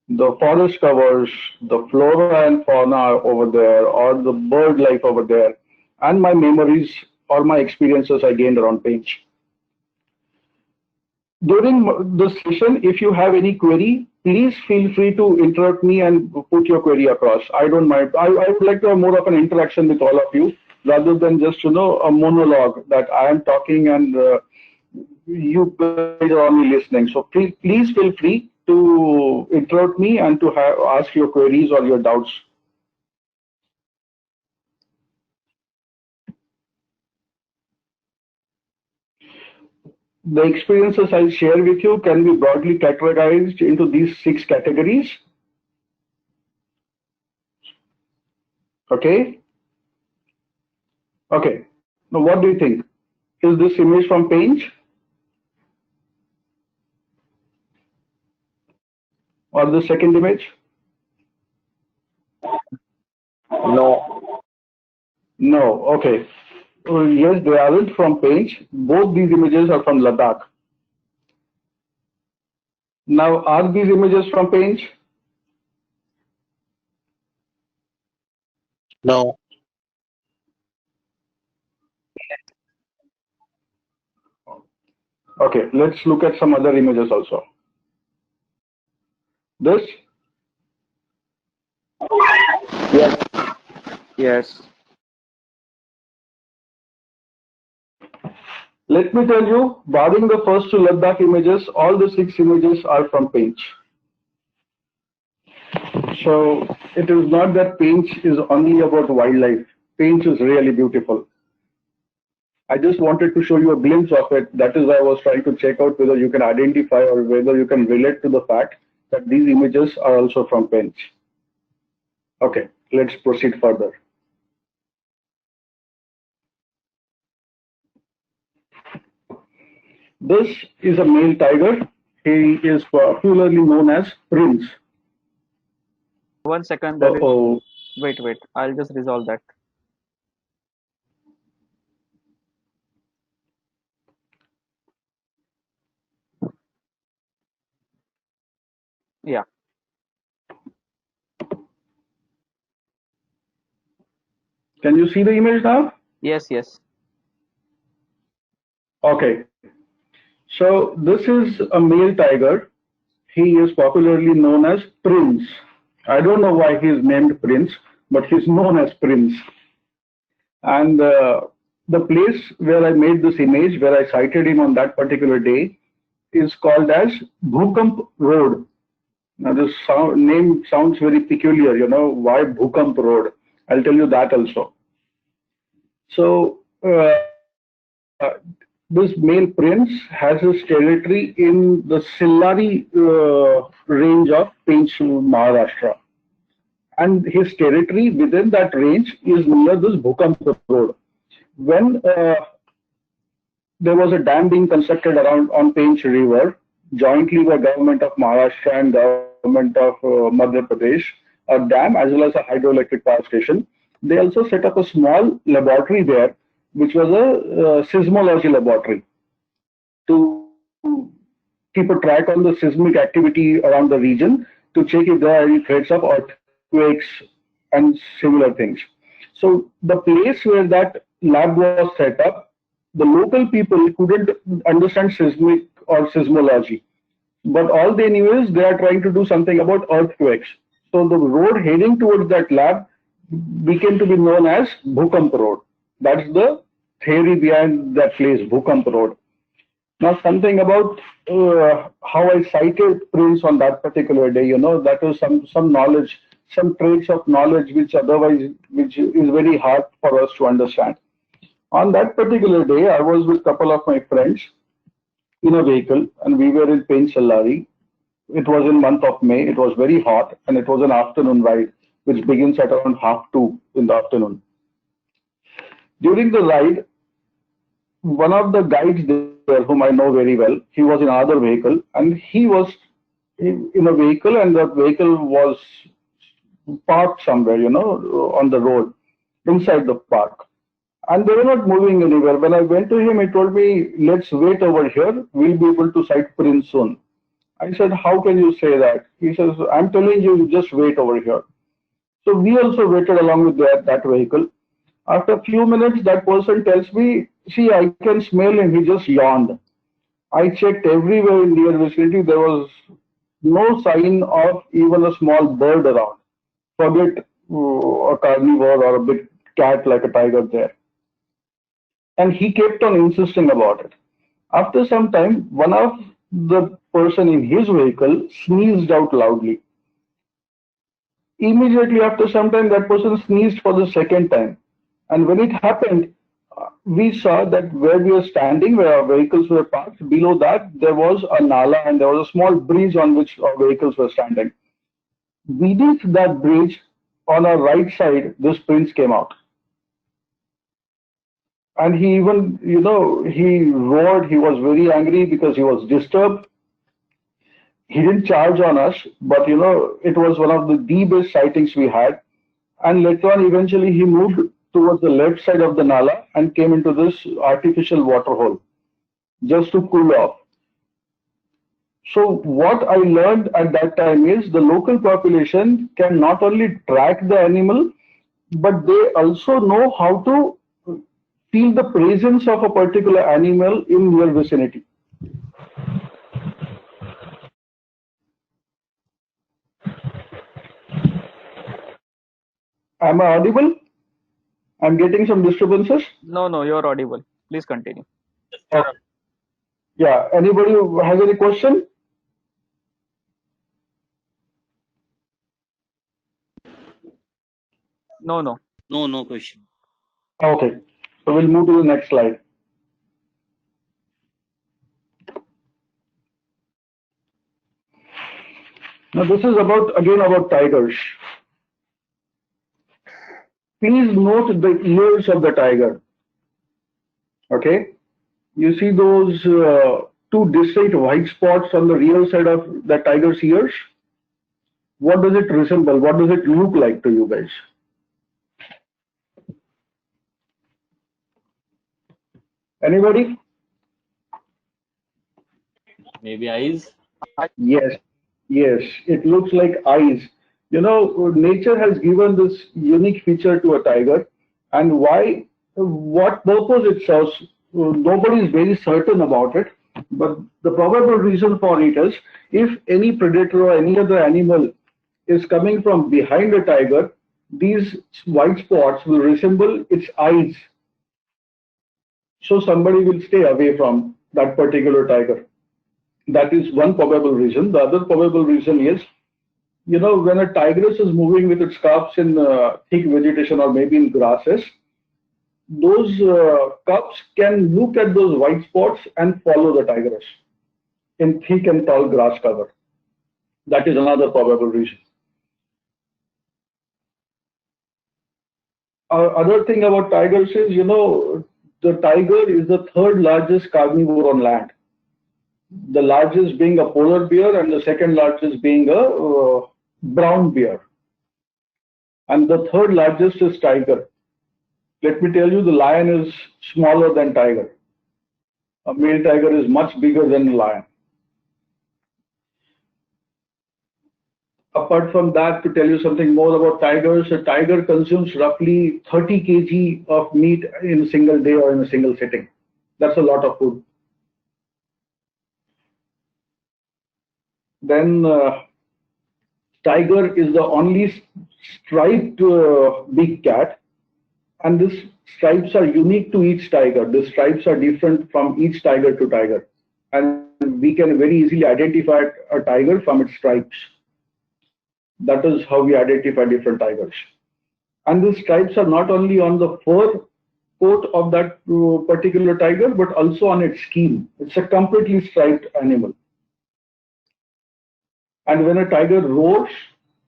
the forest covers, the flora and fauna over there, or the bird life over there, and my memories or my experiences I gained around Page. During the session, if you have any query, please feel free to interrupt me and put your query across. I don't mind. I would like to have more of an interaction with all of you rather than just, a monologue that I am talking and you guys are only listening. So please feel free to interrupt me and to ask your queries or your doubts. The experiences I'll share with you can be broadly categorized into these six categories. Okay. Okay. Now, what do you think? Is this image from Paint or the second image? No. No. Okay. Yes, they aren't from Paint. Both these images are from Ladakh. Now, are these images from Paint? No. Okay. Let's look at some other images also. This, Yes. Yes. let me tell you, barring the first two Ladakh images, all the six images are from Paint. So it is not that Paint is only about wildlife. Paint is really beautiful. I just wanted to show you a glimpse of it. That is why I was trying to check out whether you can identify or whether you can relate to the fact that these images are also from Paint. Okay, let's proceed further. This is a male tiger. He is popularly known as Prince. 1 second, there is. Uh-oh. Wait. I'll just resolve that. Yeah. Can you see the image now? Yes. Okay. So this is a male tiger. He is popularly known as Prince. I don't know why he is named Prince, but he's known as Prince. And the place where I made this image, where I cited him on that particular day, is called as Bhukamp Road. Now, this name sounds very peculiar, why Bhukamp Road? I'll tell you that also. So, this male prince has his territory in the Sillari range of Pench, Maharashtra. And his territory within that range is near this Bhukamp Road. When there was a dam being constructed around on Pench River, jointly by government of Maharashtra and government of Madhya Pradesh, a dam as well as a hydroelectric power station. They also set up a small laboratory there, which was a seismology laboratory to keep a track on the seismic activity around the region to check if there are any threats of earthquakes and similar things. So the place where that lab was set up, the local people couldn't understand seismic or seismology, but all they knew is they are trying to do something about earthquakes. So the road heading towards that lab became to be known as Bhukamp Road. That's the theory behind that place, Bhukamp Road. Now, something about how I cited Prince on that particular day, that was some knowledge, some traits of knowledge which is very hard for us to understand. On that particular day, I was with a couple of my friends in a vehicle, and we were in Penchallari. It was in month of May. It was very hot, and it was an afternoon ride, which begins at around half two in the afternoon. During the ride, one of the guides there, whom I know very well, he was in another vehicle, and he was in a vehicle, and that vehicle was parked somewhere, on the road inside the park. And they were not moving anywhere. When I went to him, he told me, let's wait over here. We'll be able to sight Prince soon. I said, how can you say that? He says, I'm telling you, you just wait over here. So we also waited along with that vehicle. After a few minutes, that person tells me, see, I can smell him. He just yawned. I checked everywhere in near vicinity. There was no sign of even a small bird around. Forget a carnivore or a big cat like a tiger there. And he kept on insisting about it. After some time, one of the person in his vehicle sneezed out loudly. Immediately after some time, that person sneezed for the second time. And when it happened, we saw that where we were standing, where our vehicles were parked, below that there was a nala and there was a small bridge on which our vehicles were standing. Beneath that bridge, on our right side, this prince came out. And he even, he roared. He was very angry because he was disturbed. He didn't charge on us, but it was one of the best sightings we had. And later on, eventually, he moved towards the left side of the Nala and came into this artificial water hole just to cool off. So what I learned at that time is the local population can not only track the animal, but they also know how to feel the presence of a particular animal in their vicinity. Am I audible? I'm getting some disturbances. No, you're audible. Please continue. Yeah. Anybody who has any question? No. No question. Okay. So we'll move to the next slide. Now this is about tigers. Please note the ears of the tiger. Okay. You see those two distinct white spots on the rear side of the tiger's ears? What does it resemble? What does it look like to you guys? Anybody? Maybe eyes. Yes, it looks like eyes. Nature has given this unique feature to a tiger, and what purpose it serves, nobody is very certain about it. But the probable reason for it is if any predator or any other animal is coming from behind a tiger, these white spots will resemble its eyes. So somebody will stay away from that particular tiger. That is one probable reason. The other probable reason is, when a tigress is moving with its cubs in thick vegetation or maybe in grasses, those cubs can look at those white spots and follow the tigress in thick and tall grass cover. That is another probable reason. Other thing about tigers is, the tiger is the third largest carnivore on land. The largest being a polar bear and the second largest being a brown bear. And the third largest is tiger. Let me tell you, the lion is smaller than tiger. A male tiger is much bigger than the lion. Apart from that, to tell you something more about tigers, a tiger consumes roughly 30 kg of meat in a single day or in a single sitting. That's a lot of food. Then tiger is the only striped big cat, and these stripes are unique to each tiger. The stripes are different from each tiger to tiger, and we can very easily identify a tiger from its stripes. That is how we identify different tigers. And these stripes are not only on the fur coat of that particular tiger, but also on its skin. It's a completely striped animal. And when a tiger roars,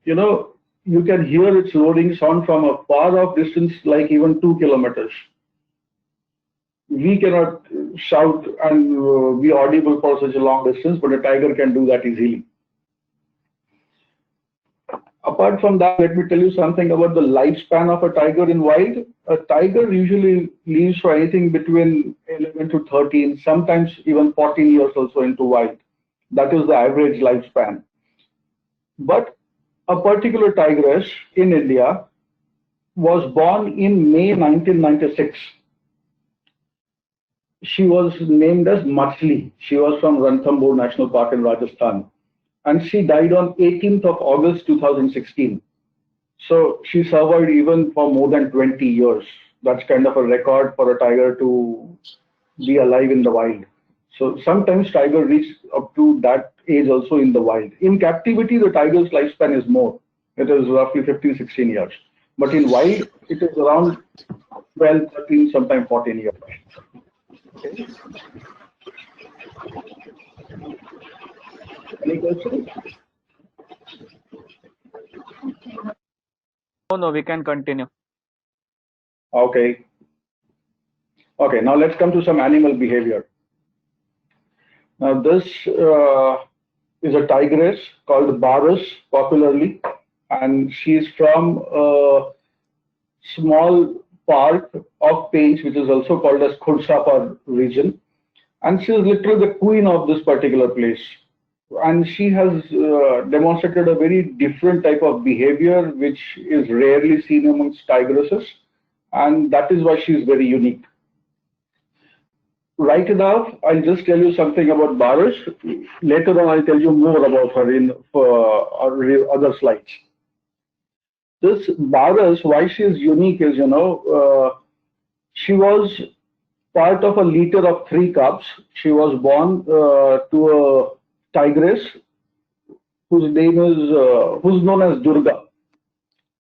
you can hear its roaring sound from a far off distance, like even 2 kilometers. We cannot shout and be audible for such a long distance, but a tiger can do that easily. Apart from that, let me tell you something about the lifespan of a tiger in wild. A tiger usually lives for anything between 11 to 13, sometimes even 14 years also into wild. That is the average lifespan. But a particular tigress in India was born in May 1996. She was named as Machli. She was from Ranthambore National Park in Rajasthan. And she died on 18th of August 2016. So she survived even for more than 20 years. That's kind of a record for a tiger to be alive in the wild. So sometimes tiger reach up to that age also in the wild. In captivity, the tiger's lifespan is more. It is roughly 15, 16 years. But in wild, it is around 12, 13, sometimes 14 years. Any questions? No, we can continue. Okay. Okay, now let's come to some animal behavior. Now this is a tigress called Barus popularly, and she is from a small park of Pench, which is also called as Khursapar region. And she is literally the queen of this particular place. And she has demonstrated a very different type of behavior, which is rarely seen amongst tigresses. And that is why she is very unique. Right now, I'll just tell you something about Barus. Later on, I'll tell you more about her in other slides. This Barus, why she is unique is, she was part of a litter of 3 cubs. She was born to a tigress whose name is who's known as Durga,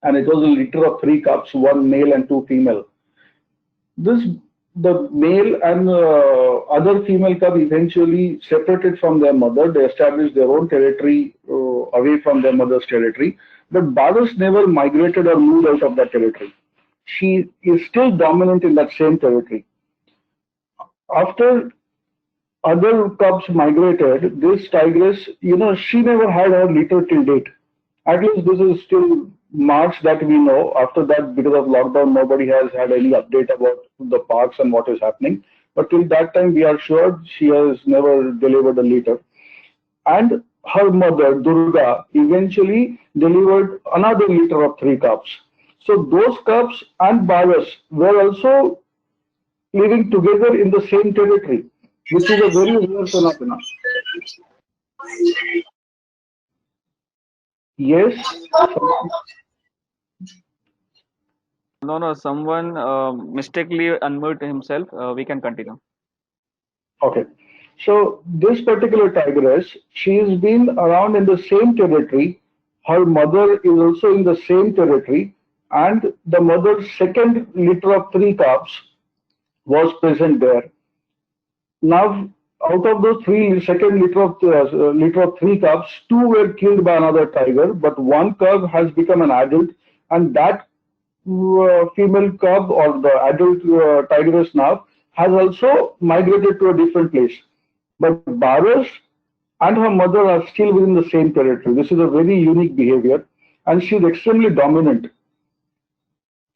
and it was a litter of 3 cubs, 1 male and 2 female. The male and other female cub eventually separated from their mother. They established their own territory away from their mother's territory. But Barus never migrated or moved out of that territory. She is still dominant in that same territory. After other cubs migrated, this tigress, she never had her litter till date. At least this is still March that we know. After that, because of lockdown, nobody has had any update about the parks and what is happening. But till that time, we are sure she has never delivered a litter. And her mother, Durga, eventually delivered another litter of 3 cubs. So those cubs and Barus were also living together in the same territory, which is a very rare phenomenon. Yes. No, someone mistakenly unmute himself. We can continue. Okay. So this particular tigress, she has been around in the same territory. Her mother is also in the same territory, and the mother's second litter of 3 cubs was present there. Now, out of those second litter of 3 cubs, 2 were killed by another tiger, but 1 cub has become an adult, and that female cub or the adult tigress now has also migrated to a different place. But Barus and her mother are still within the same territory. This is a very unique behavior, and she is extremely dominant.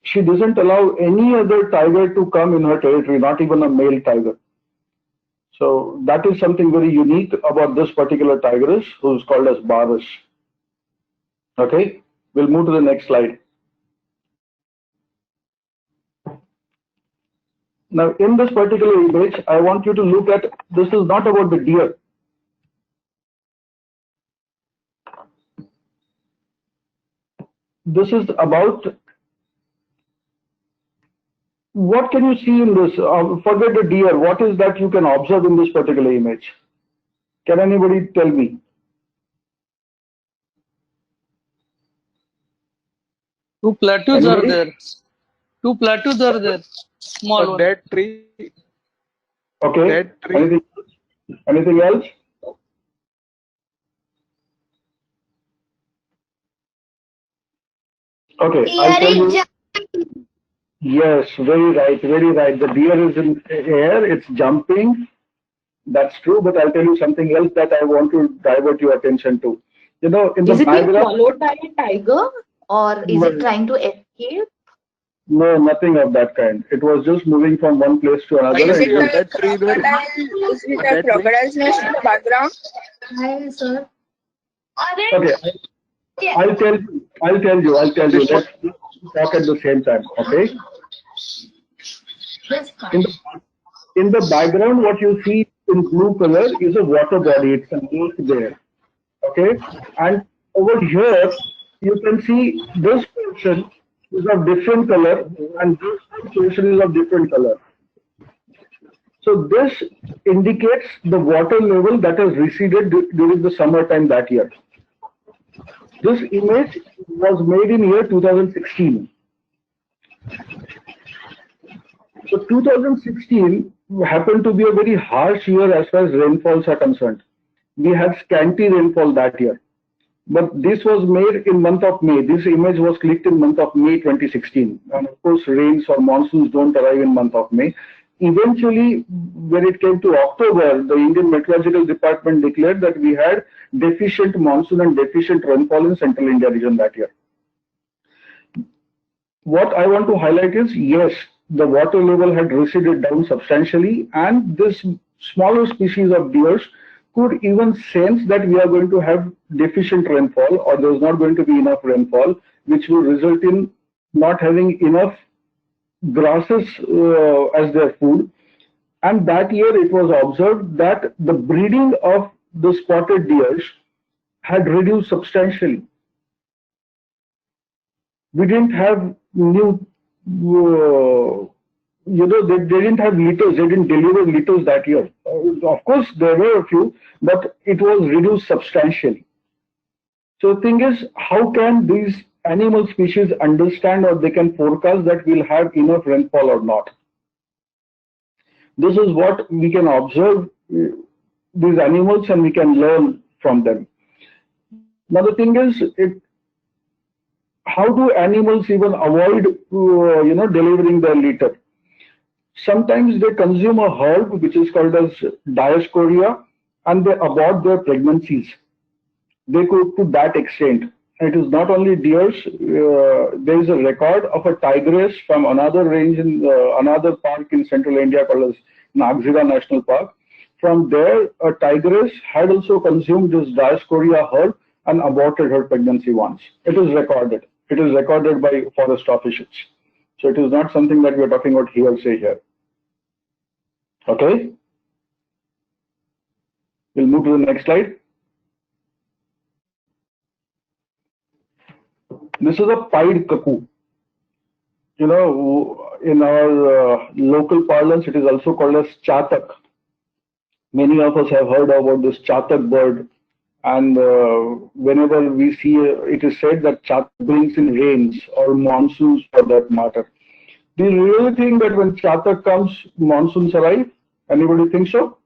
She doesn't allow any other tiger to come in her territory, not even a male tiger. So that is something very unique about this particular tigress, who is called as Barus. Okay, we'll move to the next slide. Now, in this particular image, I want you to look at, this is not about the deer. This is about, what can you see in this? Forget the deer. What is that you can observe in this particular image? Can anybody tell me? Two plateaus Anybody? are there. Two plateaus are there. Small one. Dead tree. Okay. Dead tree. Anything else? Okay, I'll tell you. Yes, very right, very right. The deer is in air, it's jumping. That's true, but I'll tell you something else that I want to divert your attention to. In the Is it being diagram, followed by a tiger, or is it trying to escape? no, nothing of that kind. It was just moving from one place to another. Is it and a dead tree there? Is it a crocodile's nest in the background? Hi, sir. Okay, I'll tell you. Let's talk at the same time. Okay. Yes, In fine. the in the background, what you see in blue color is a water body. It's a lake there. Okay, and over here you can see this portion is of different color and this portion is of different color. So this indicates the water level that has receded during the summertime that year. This image was made in year 2016. So 2016 happened to be a very harsh year as far as rainfalls are concerned. We had scanty rainfall that year. But this was made in month of May. This image was clicked in month of May 2016. And of course, rains or monsoons don't arrive in month of May. Eventually, when it came to October, the Indian Meteorological Department declared that we had deficient monsoon and deficient rainfall in Central India region that year. What I want to highlight is, yes, the water level had receded down substantially, and this smaller species of deers could even sense that we are going to have deficient rainfall or there's not going to be enough rainfall, which will result in not having enough grasses as their food. And that year it was observed that the breeding of the spotted deers had reduced substantially. We didn't have new, they didn't have litters, they didn't deliver litters that year. Of course, there were a few, but it was reduced substantially. So the thing is, how can these animal species understand or they can forecast that we'll have enough rainfall or not? This is what we can observe these animals and we can learn from them. Now the thing is, how do animals even avoid, delivering their litter? Sometimes they consume a herb which is called as diascorea, and they abort their pregnancies. They could to that extent. It is not only deers. There is a record of a tigress from another range in another park in Central India called as Nagzira National Park. From there, a tigress had also consumed this diascorea herb and aborted her pregnancy once. It is recorded. It is recorded by forest officials. So it is not something that we are talking about hearsay here. Okay? We'll move to the next slide. This is a pied cuckoo. In our local parlance, it is also called as chatak. Many of us have heard about this chatak bird. And whenever we see, it is said that chatak brings in rains or monsoons for that matter. Do you really think that when chatak comes, monsoons arrive? Anybody think so?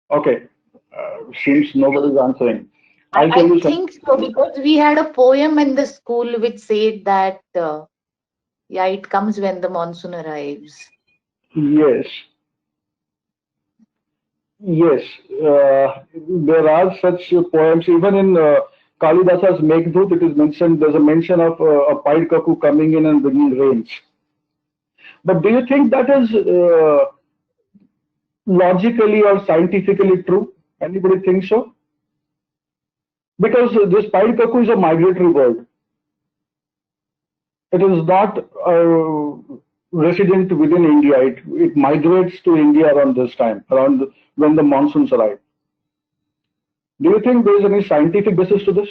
Okay. Seems nobody's answering. I'll tell you I something. think so because we had a poem in the school which said that, it comes when the monsoon arrives. Yes. Yes. There are such poems. Even in Kalidasa's Meghdut, it is mentioned, there's a mention of a pied cuckoo coming in and bringing rains. But do you think that is logically or scientifically true? Anybody think so? Because this pied cuckoo is a migratory bird. It is not resident within India. It migrates to India around this time, around when the monsoons arrive. Do you think there is any scientific basis to this?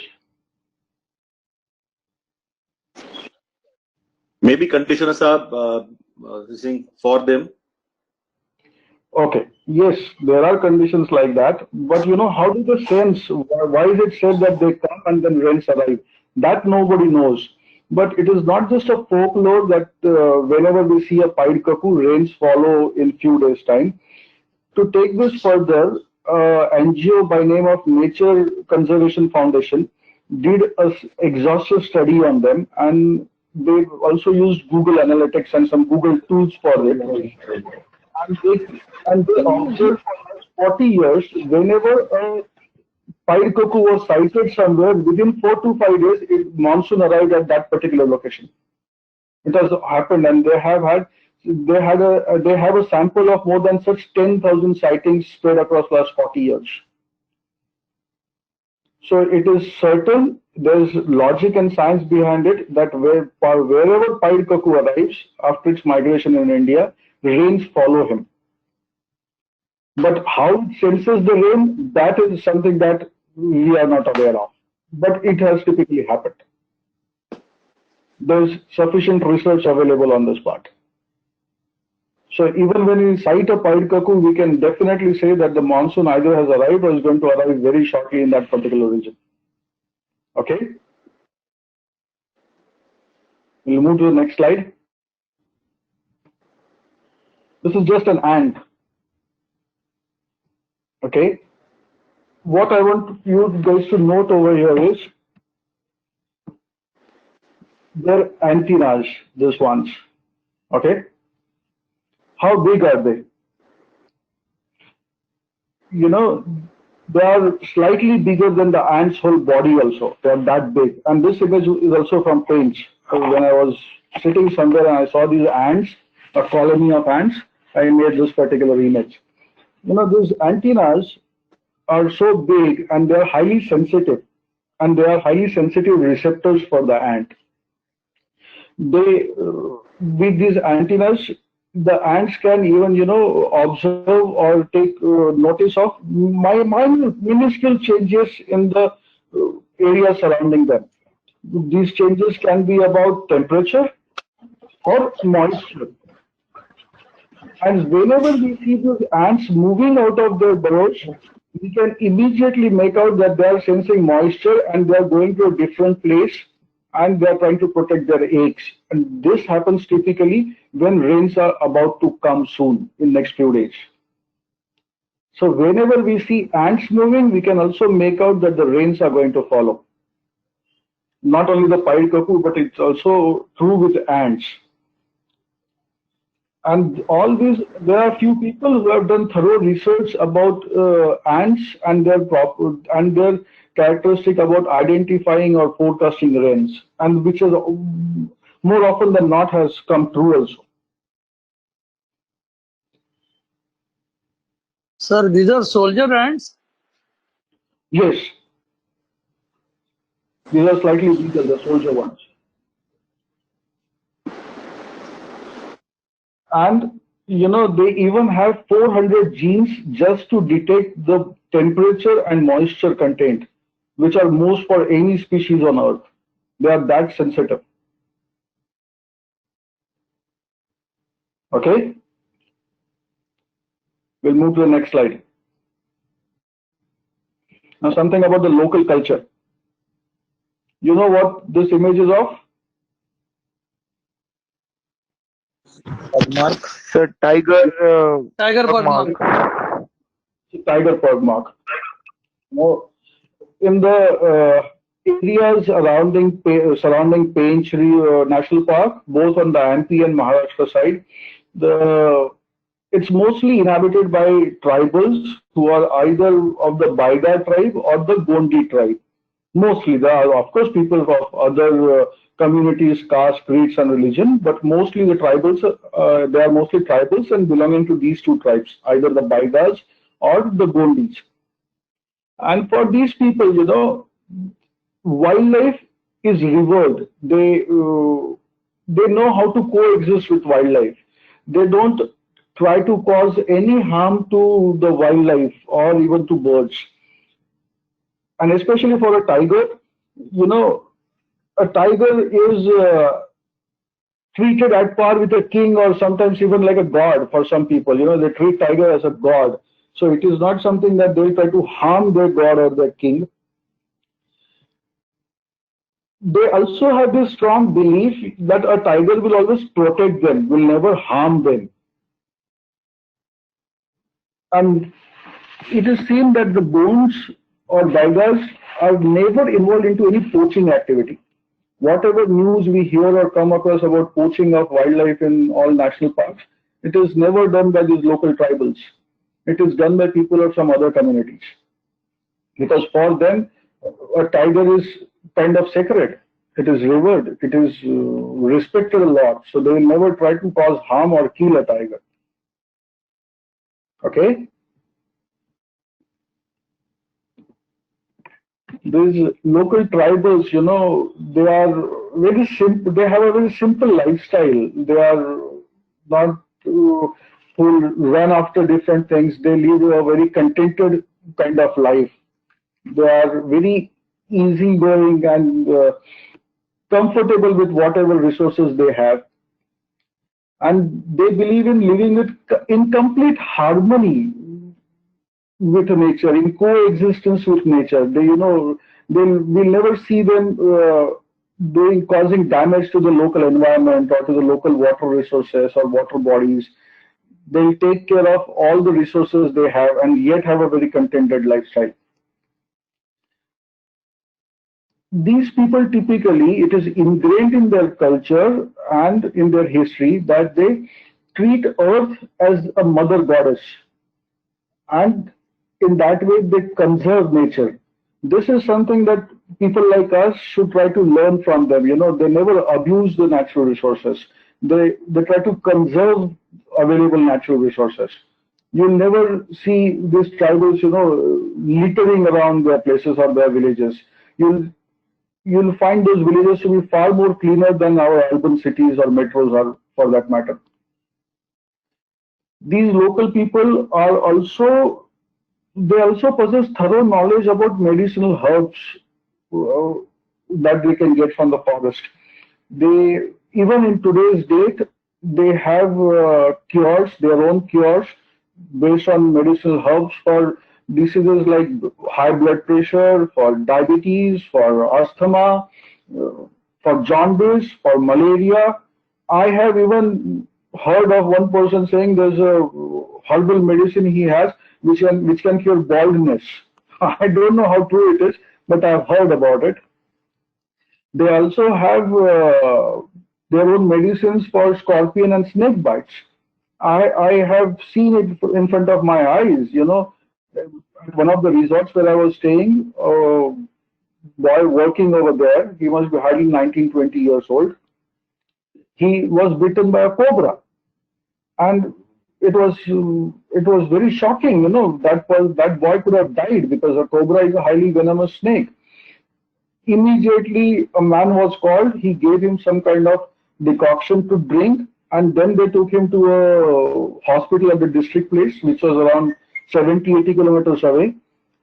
Maybe conditions are for them. Okay. Yes, there are conditions like that. But how do they sense? Why is it said that they come and then rains arrive? That nobody knows. But it is not just a folklore that whenever we see a pied cuckoo, rains follow in few days' time. To take this further, NGO by name of Nature Conservation Foundation did an exhaustive study on them, and they also used Google Analytics and some Google tools for it. And they observed for 40 years, whenever a pied cuckoo was sighted somewhere, within 4 to 5 days, monsoon arrived at that particular location. It has happened, and they have had they have a sample of more than such 10,000 sightings spread across last 40 years. So it is certain, there's logic and science behind it, that wherever pied cuckoo arrives after its migration in India, rains follow him. But how it senses the rain, that is something that we are not aware of. But it has typically happened. There's sufficient research available on this part. So even when we sight a pied cuckoo, we can definitely say that the monsoon either has arrived or is going to arrive very shortly in that particular region. Okay? We'll move to the next slide. This is just an ant. Okay? What I want you guys to note over here is their antennas, these ones. Okay? How big are they? You know, they are slightly bigger than the ant's whole body also. They are that big. And this image is also from Painch. When I was sitting somewhere and I saw these ants, a colony of ants, I made this particular image. You know, these antennas are so big and they are highly sensitive. And they are highly sensitive receptors for the ant. They, with these antennas, the ants can even, you know, observe or take notice of minuscule changes in the area surrounding them. These changes can be about temperature or moisture. And whenever we see these ants moving out of their burrows, we can immediately make out that they are sensing moisture and they are going to a different place and they are trying to protect their eggs. And this happens typically when rains are about to come soon in next few days. So whenever we see ants moving, we can also make out that the rains are going to follow. Not only the pied cuckoo, but it's also true with ants. And all these, there are a few people who have done thorough research about ants and their characteristic about identifying or forecasting rains, and which is more often than not has come true also. Sir, these are soldier ants. Yes, these are slightly bigger, the soldier ones. And you know, they even have 400 genes just to detect the temperature and moisture content, which are most for any species on Earth. They are that sensitive. Okay? We'll move to the next slide. Now something about the local culture. You know what this image is of? Mark. Sir, tiger. Tiger Pug pug mark. Tiger pug mark. Now, in the areas surrounding Painch National Park, both on the MP and Maharashtra side, it's mostly inhabited by tribals who are either of the Baiga tribe or the Gondi tribe. Mostly, there are of course people of other communities, caste, creeds, and religion, but mostly the tribals, they are mostly tribals and belonging to these two tribes, either the Baigas or the Gondis. And for these people, you know, wildlife is revered. They know how to coexist with wildlife. They don't try to cause any harm to the wildlife or even to birds. And especially for a tiger, you know, a tiger is treated at par with a king or sometimes even like a god for some people. You know, they treat tiger as a god. So it is not something that they try to harm their god or their king. They also have this strong belief that a tiger will always protect them, will never harm them. And it is seen that the Gonds or Baigas are never involved into any poaching activity. Whatever news we hear or come across about poaching of wildlife in all national parks, it is never done by these local tribals. It is done by people of some other communities. Because for them, a tiger is kind of sacred. it is revered, it is respected a lot. So they will never try to cause harm or kill a tiger. Okay? These local tribals, they are very simple. They have a very simple lifestyle. They are not who run after different things. They live a very contented kind of life. They are very easygoing and comfortable with whatever resources they have. And they believe in living in complete harmony with nature, in coexistence with nature. We'll never see them causing damage to the local environment or to the local water resources or water bodies. They'll take care of all the resources they have and yet have a very contented lifestyle. These people typically, it is ingrained in their culture and in their history that they treat earth as a mother goddess. And in that way, they conserve nature. This is something that people like us should try to learn from them. They never abuse the natural resources. They try to conserve available natural resources. You'll never see these tribals, littering around their places or their villages. You'll find those villages to be far more cleaner than our urban cities or metros are, for that matter. These local people are also possess thorough knowledge about medicinal herbs that they can get from the forest. They, even in today's date, they have cures, their own cures based on medicinal herbs for diseases like high blood pressure, for diabetes, for asthma, for jaundice, for malaria. I have even heard of one person saying there's a herbal medicine he has which can cure baldness. I don't know how true it is, but I've heard about it. They also have their own medicines for scorpion and snake bites. I have seen it in front of my eyes. At one of the resorts where I was staying, boy working over there, he must be hardly 19, 20 years old. He was bitten by a cobra, and it was very shocking. That boy could have died because a cobra is a highly venomous snake. Immediately, a man was called. He gave him some kind of decoction to drink, and then they took him to a hospital at the district place, which was around 70-80 kilometers away,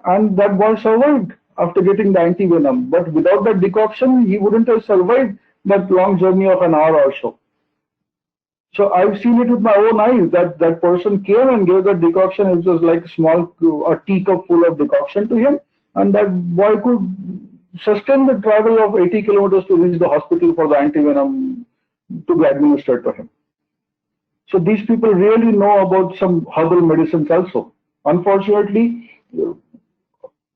and that boy survived after getting the anti-venom. But without that decoction, he wouldn't have survived that long journey of an hour or so. So I've seen it with my own eyes that that person came and gave that decoction. It was like a teacup full of decoction to him, and that boy could sustain the travel of 80 kilometers to reach the hospital for the anti-venom to be administered to him. So these people really know about some herbal medicines also. Unfortunately, the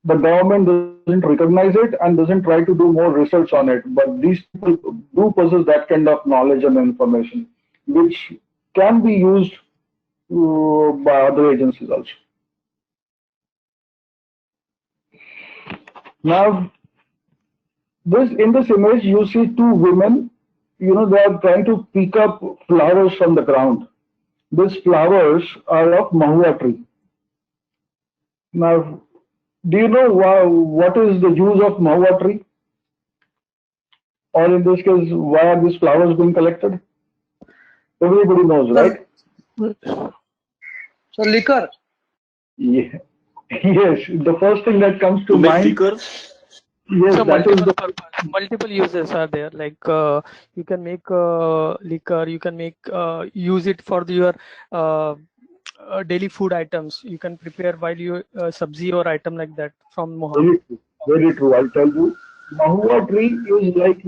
government doesn't recognize it and doesn't try to do more research on it. But these people do possess that kind of knowledge and information, which can be used by other agencies also. Now, in this image, you see two women. They are trying to pick up flowers from the ground. These flowers are of mahua tree. Now, do you know what is the use of mahua tree? Or in this case, why are these flowers being collected? Everybody knows, right? So liquor. Yeah. Yes, the first thing that comes to make mind. liquor? Yes, So that is multiple uses are there. Like you can make liquor, you can make use it for your daily food items. You can prepare while you sabzi or item like that from mohua. very true. Very true. I'll tell you. Mahua tree is like,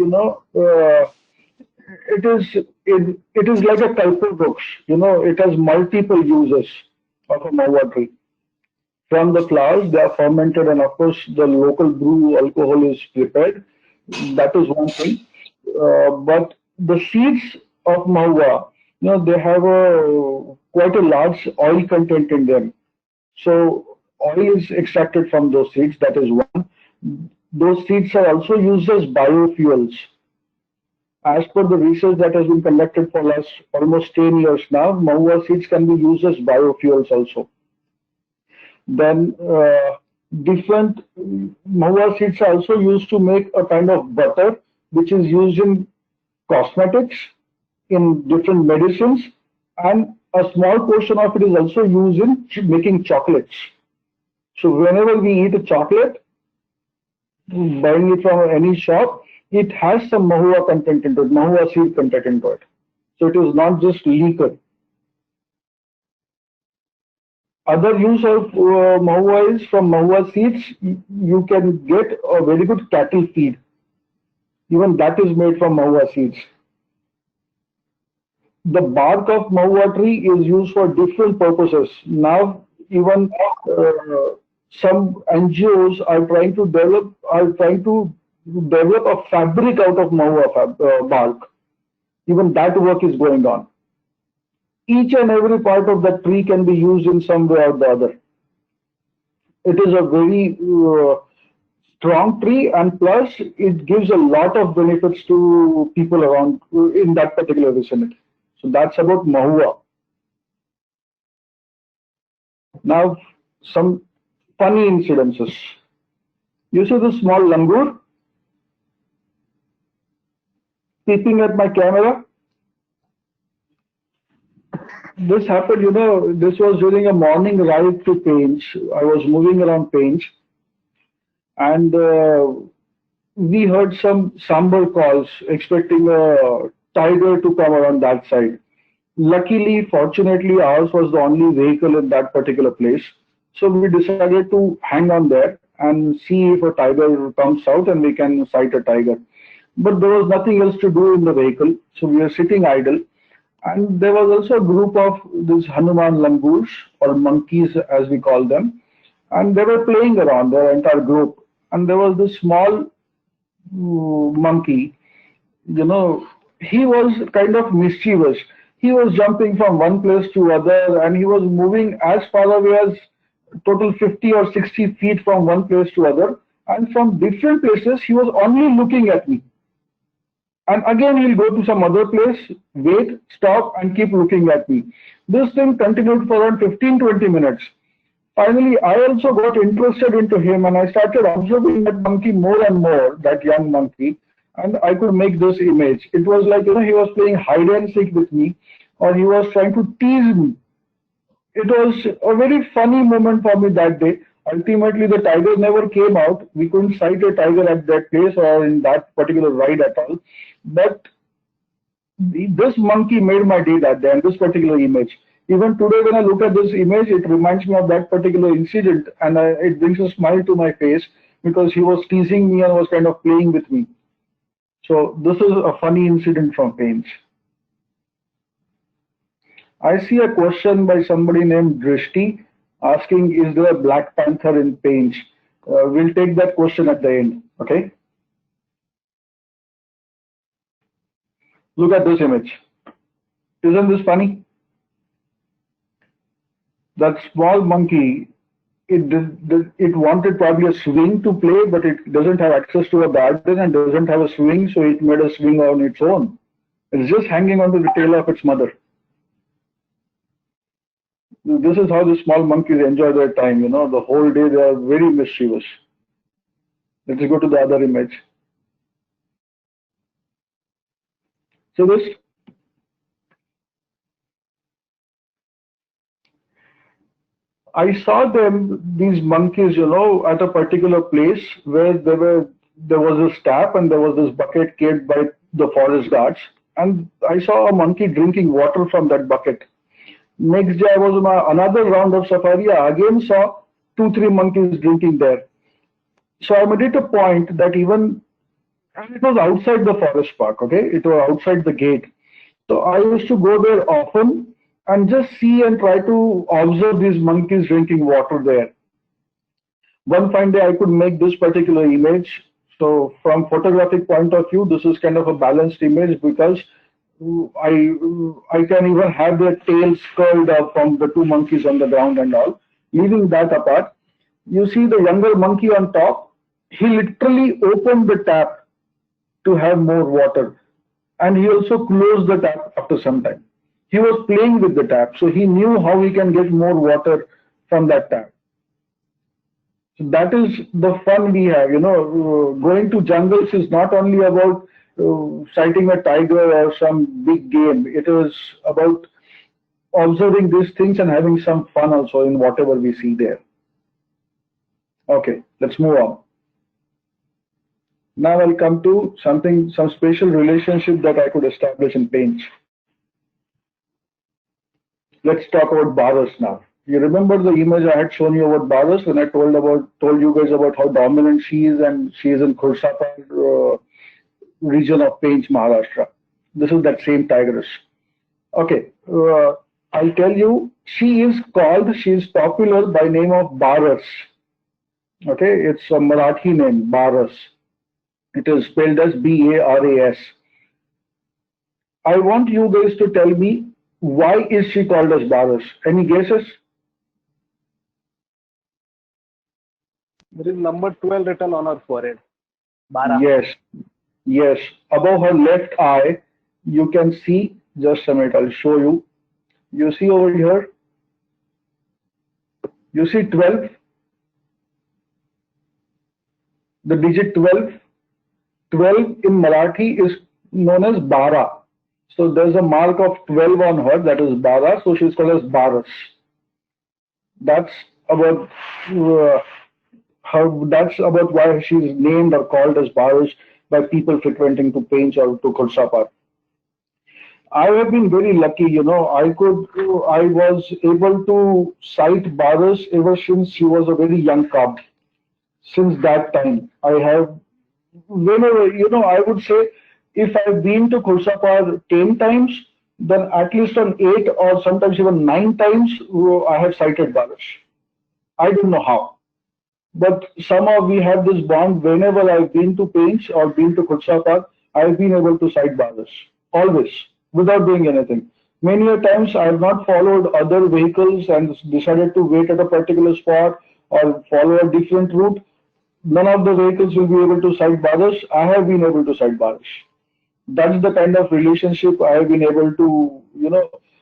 it is like a kalpavruks. It has multiple uses of a mahua tree. From the flowers, they are fermented, and of course, the local brew alcohol is prepared. That is one thing. But the seeds of mahua, they have quite a large oil content in them. So oil is extracted from those seeds. That is one. Those seeds are also used as biofuels. as per the research that has been conducted for last almost 10 years now, mahua seeds can be used as biofuels also. Then different mahua seeds are also used to make a kind of butter, which is used in cosmetics, in different medicines, and a small portion of it is also used in making chocolates. So whenever we eat a chocolate, buying it from any shop, it has some mahua content into it, mahua seed content into it. So it is not just liquor. Other use of mahua is from mahua seeds, you can get a very good cattle feed. Even that is made from mahua seeds. The bark of mahua tree is used for different purposes. Now, even some NGOs are trying to develop a fabric out of mahua bark. Even that work is going on. Each and every part of the tree can be used in some way or the other. It is a very strong tree, and plus it gives a lot of benefits to people around in that particular vicinity. So that's about mahua. Now, some funny incidences. You see this small langur peeping at my camera? This happened, this was during a morning ride to Painch. I was moving around Painch, and we heard some sambar calls expecting a tiger to come around that side. Luckily, fortunately, ours was the only vehicle in that particular place. So we decided to hang on there and see if a tiger comes out and we can sight a tiger. But there was nothing else to do in the vehicle, so we were sitting idle. And there was also a group of these Hanuman langurs, or monkeys as we call them, and they were playing around, their entire group. And there was this small monkey, he was kind of mischievous. He was jumping from one place to other, and he was moving as far away as total 50 or 60 feet from one place to other. And from different places, he was only looking at me. And again, he'll go to some other place, wait, stop, and keep looking at me. This thing continued for around 15-20 minutes. Finally, I also got interested into him, and I started observing that monkey more and more, that young monkey, and I could make this image. It was like, he was playing hide and seek with me, or he was trying to tease me. It was a very funny moment for me that day. Ultimately, the tiger never came out. We couldn't sight a tiger at that place or in that particular ride at all. But this monkey made my day that day, and this particular image. Even today, when I look at this image, it reminds me of that particular incident, and it brings a smile to my face because he was teasing me and was kind of playing with me. So this is a funny incident from Painch. I see a question by somebody named Drishti asking, is there a Black Panther in Painch? We'll take that question at the end, okay? Look at this image. Isn't this funny? That small monkey, it wanted probably a swing to play, but it doesn't have access to a garden and doesn't have a swing, so it made a swing on its own. It's just hanging onto the tail of its mother. This is how the small monkeys enjoy their time, the whole day they are very mischievous. Let's go to the other image. So this, I saw these monkeys, at a particular place where there was this tap and there was this bucket kept by the forest guards, and I saw a monkey drinking water from that bucket. Next day, I was on another round of safari. I again saw 2-3 monkeys drinking there. So I made it a point that and it was outside the forest park, okay? It was outside the gate. So I used to go there often and just see and try to observe these monkeys drinking water there. One fine day, I could make this particular image. So from photographic point of view, this is kind of a balanced image because I can even have their tails curled up from the 2 monkeys on the ground and all. Leaving that apart, you see the younger monkey on top, he literally opened the tap to have more water. and he also closed the tap after some time. He was playing with the tap, so he knew how he can get more water from that tap. So that is the fun we have. Going to jungles is not only about sighting a tiger or some big game. It is about observing these things and having some fun also in whatever we see there. Okay, let's move on. Now I'll come to some special relationship that I could establish in Painch. Let's talk about Baras now. You remember the image I had shown you about Baras when I told you guys about how dominant she is, and she is in Khursapar region of Painch, Maharashtra. This is that same tigress. Okay, I'll tell you, she is popular by name of Baras. Okay, it's a Marathi name, Baras. It is spelled as Baras. I want you guys to tell me, why is she called as Baras? Any guesses? There is number 12 written on her forehead. Bara. Yes. Above her left eye, you can see, just a minute, I'll show you. You see over here? You see 12? The digit 12? 12 in Marathi is known as Bara. So there's a mark of 12 on her, that is Bara, so she's called as Baras. That's about that's about why she's named or called as Baras by people frequenting to Painch or to Khursapar. I have been very lucky, I was able to sight Baras ever since she was a very young cub. Since that time, I have, whenever, I would say, if I've been to Khursapar 10 times, then at least on 8 or sometimes even 9 times, I have sighted Baras. I don't know how. But somehow we have this bond. Whenever I've been to Painch or been to Khursapar, I've been able to sight Baras. Always, without doing anything. Many a times I have not followed other vehicles and decided to wait at a particular spot or follow a different route. None of the vehicles will be able to sight Baras. I have been able to sight Baras. That's the kind of relationship I have been able to,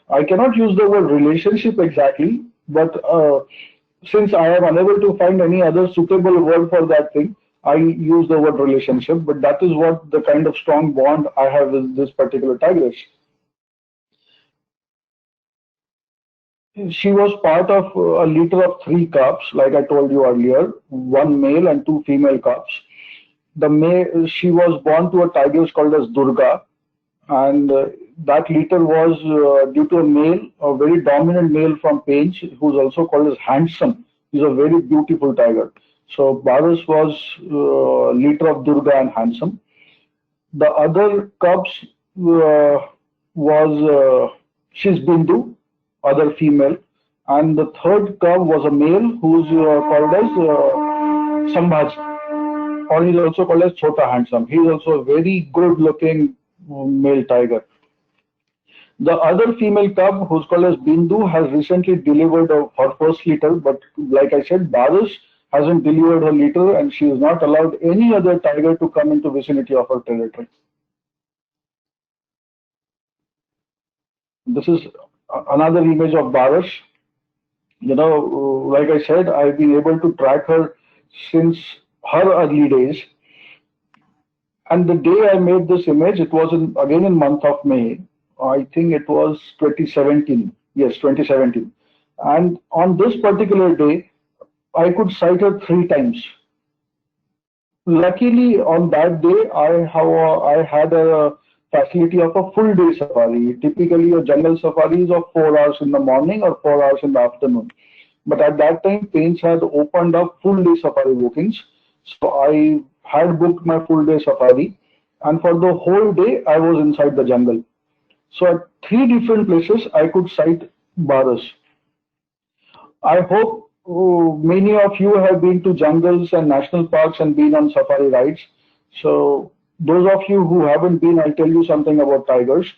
I cannot use the word relationship exactly, but since I am unable to find any other suitable word for that thing, I use the word relationship, but that is what the kind of strong bond I have with this particular tigress. She was part of a litter of 3 cubs, like I told you earlier, 1 male and 2 female cubs. She was born to a tigress called as Durga, and that litter was due to a very dominant male from Painch, who's also called as Handsome. He's a very beautiful tiger. So Baras was litter of Durga and Handsome. The other cubs she's Bindu, other female, and the 3rd cub was a male who's called as Sambhaji, or he's also called as Chota Handsome. He's also a very good-looking male tiger. The other female cub, who's called as Bindu, has recently delivered her first litter, but like I said, Baras hasn't delivered her litter, and she is not allowed any other tiger to come into vicinity of her territory. This is another image of Baras. Like I said, I've been able to track her since her early days. And the day I made this image, it was again in month of May. I think it was 2017. Yes, 2017. And on this particular day, I could sight her 3 times. Luckily, on that day, I had a facility of a full day safari. Typically, a jungle safari is of 4 hours in the morning or 4 hours in the afternoon. But at that time, Painch had opened up full day safari bookings. So I had booked my full day safari, and for the whole day, I was inside the jungle. So at 3 different places, I could sight Baras. I hope many of you have been to jungles and national parks and been on safari rides. So those of you who haven't been, I'll tell you something about tigers.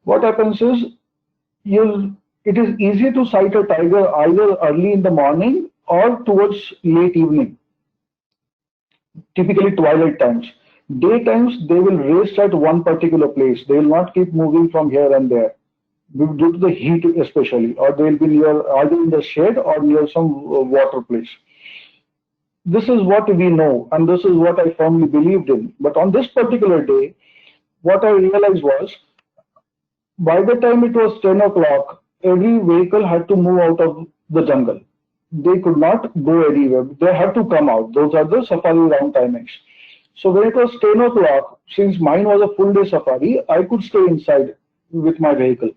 What happens is, it is easy to sight a tiger either early in the morning or towards late evening, typically twilight times. Daytimes, they will rest at one particular place. They will not keep moving from here and there due to the heat especially, or they will be near either in the shade or near some water place. This is what we know, and this is what I firmly believed in. But on this particular day, what I realized was, by the time it was 10 o'clock, every vehicle had to move out of the jungle. They could not go anywhere. They had to come out. Those are the safari round timings. So when it was 10 o'clock, since mine was a full day safari, I could stay inside with my vehicle.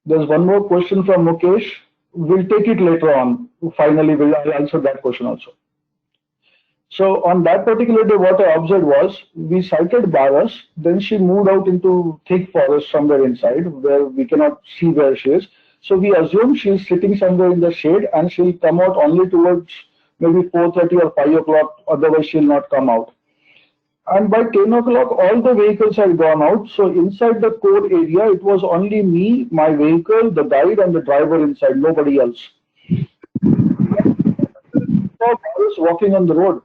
There's one more question from Mukesh. We'll take it later on. Finally, I'll answer that question also. So on that particular day, what I observed was, we sighted Baras, then she moved out into thick forest somewhere inside where we cannot see where she is. So we assume she's sitting somewhere in the shade and she'll come out only towards maybe 4:30 or 5 o'clock, otherwise she'll not come out. And by 10 o'clock, all the vehicles had gone out. So inside the core area, it was only me, my vehicle, the guide and the driver inside, nobody else. I was walking on the road,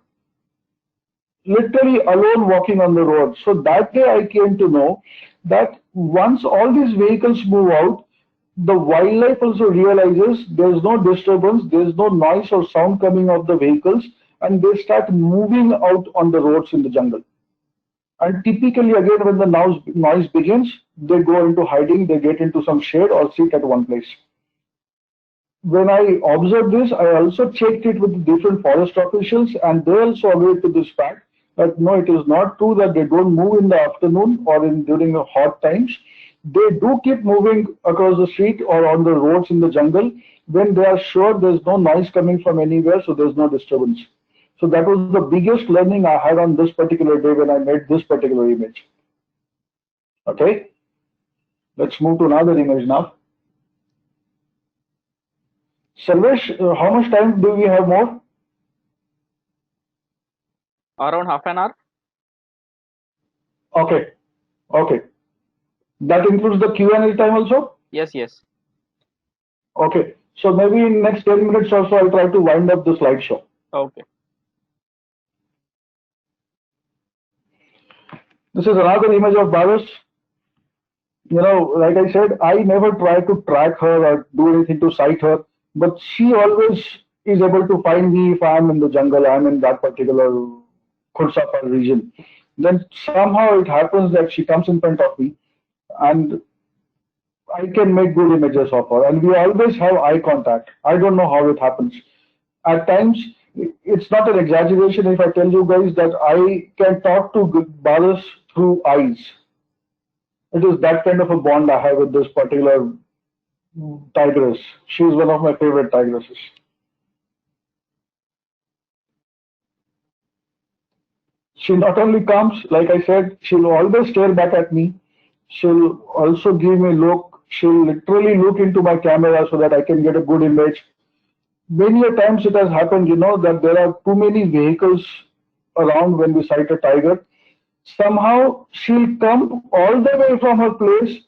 literally alone walking on the road. So that day I came to know that once all these vehicles move out, the wildlife also realizes there's no disturbance, there's no noise or sound coming off the vehicles, and they start moving out on the roads in the jungle. And typically, again, when the noise begins, they go into hiding, they get into some shade or sit at one place. When I observed this, I also checked it with different forest officials, and they also agreed to this fact that no, it is not true that they don't move in the afternoon or during the hot times. They do keep moving across the street or on the roads in the jungle when they are sure there's no noise coming from anywhere, so there's no disturbance. So that was the biggest learning I had on this particular day when I made this particular image. Okay, let's move to another image now. Sarvesh, how much time do we have more? Around half an hour. Okay, okay. That includes the Q&A time also? Yes, yes. Okay, so maybe in next 10 minutes or so, I'll try to wind up the slideshow. Okay. This is another image of Baras. You know, like I said, I never try to track her or do anything to sight her, but she always is able to find me if I'm in the jungle, I'm in that particular Khursapar region. Then somehow it happens that she comes in front of me and I can make good images of her. And we always have eye contact. I don't know how it happens. At times, it's not an exaggeration if I tell you guys that I can talk to Baras through eyes. It is that kind of a bond I have with this particular tigress. She is one of my favorite tigresses. She not only comes, like I said, she'll always stare back at me. She'll also give me a look. She'll literally look into my camera so that I can get a good image. Many a times it has happened, you know, that there are too many vehicles around when we sight a tiger. Somehow she'll come all the way from her place,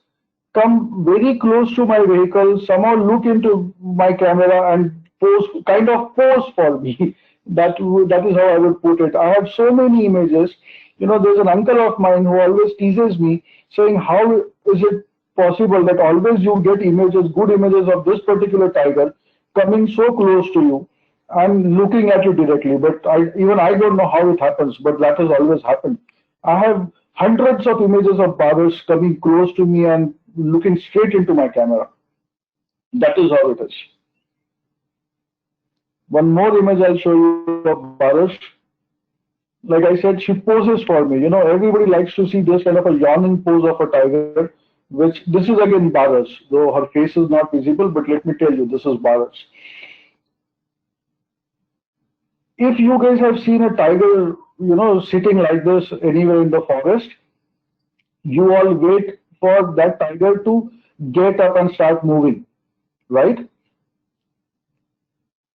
come very close to my vehicle, somehow look into my camera and pose, kind of pose for me. That is how I would put it. I have so many images. You know, there's an uncle of mine who always teases me, saying, how is it possible that always you get images, good images of this particular tiger coming so close to you and looking at you directly? But even I don't know how it happens, but that has always happened. I have hundreds of images of Baras coming close to me and looking straight into my camera. That is how it is. One more image I'll show you of Baras. Like I said, she poses for me. You know, everybody likes to see this kind of a yawning pose of a tiger, which this is again Baras, though her face is not visible, but let me tell you, this is Baras. If you guys have seen a tiger, you know, sitting like this anywhere in the forest, you all wait for that tiger to get up and start moving, right?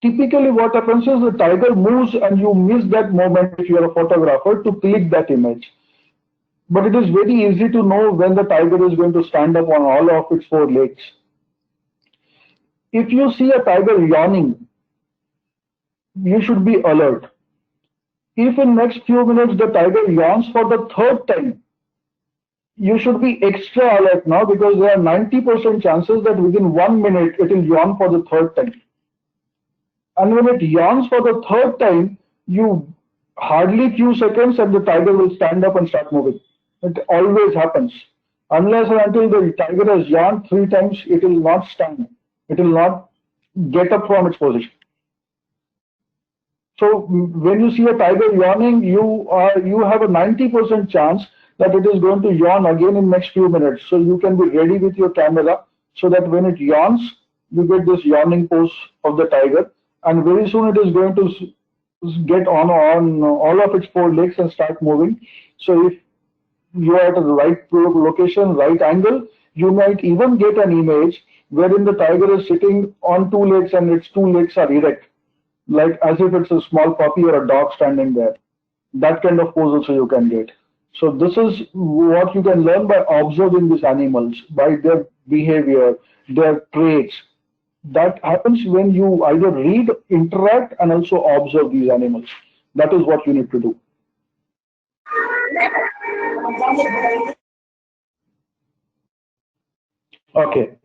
Typically what happens is the tiger moves and you miss that moment if you're a photographer to click that image. But it is very easy to know when the tiger is going to stand up on all of its four legs. If you see a tiger yawning, you should be alert. If in next few minutes the tiger yawns for the third time, you should be extra alert now, because there are 90% chances that within 1 minute it will yawn for the third time. And when it yawns for the third time, you hardly few seconds and the tiger will stand up and start moving. It always happens. Unless and until the tiger has yawned 3 times, it will not stand. It will not get up from its position. So when you see a tiger yawning, you have a 90% chance that it is going to yawn again in next few minutes. So you can be ready with your camera so that when it yawns, you get this yawning pose of the tiger, and very soon it is going to get on all of its 4 legs and start moving. So if you are at the right location, right angle, you might even get an image wherein the tiger is sitting on 2 legs and its 2 legs are erect, like as if it's a small puppy or a dog standing there. That kind of pose also you can get. So this is what you can learn by observing these animals, by their behavior, their traits. That happens when you either read, interact, and also observe these animals. That is what you need to do. Okay,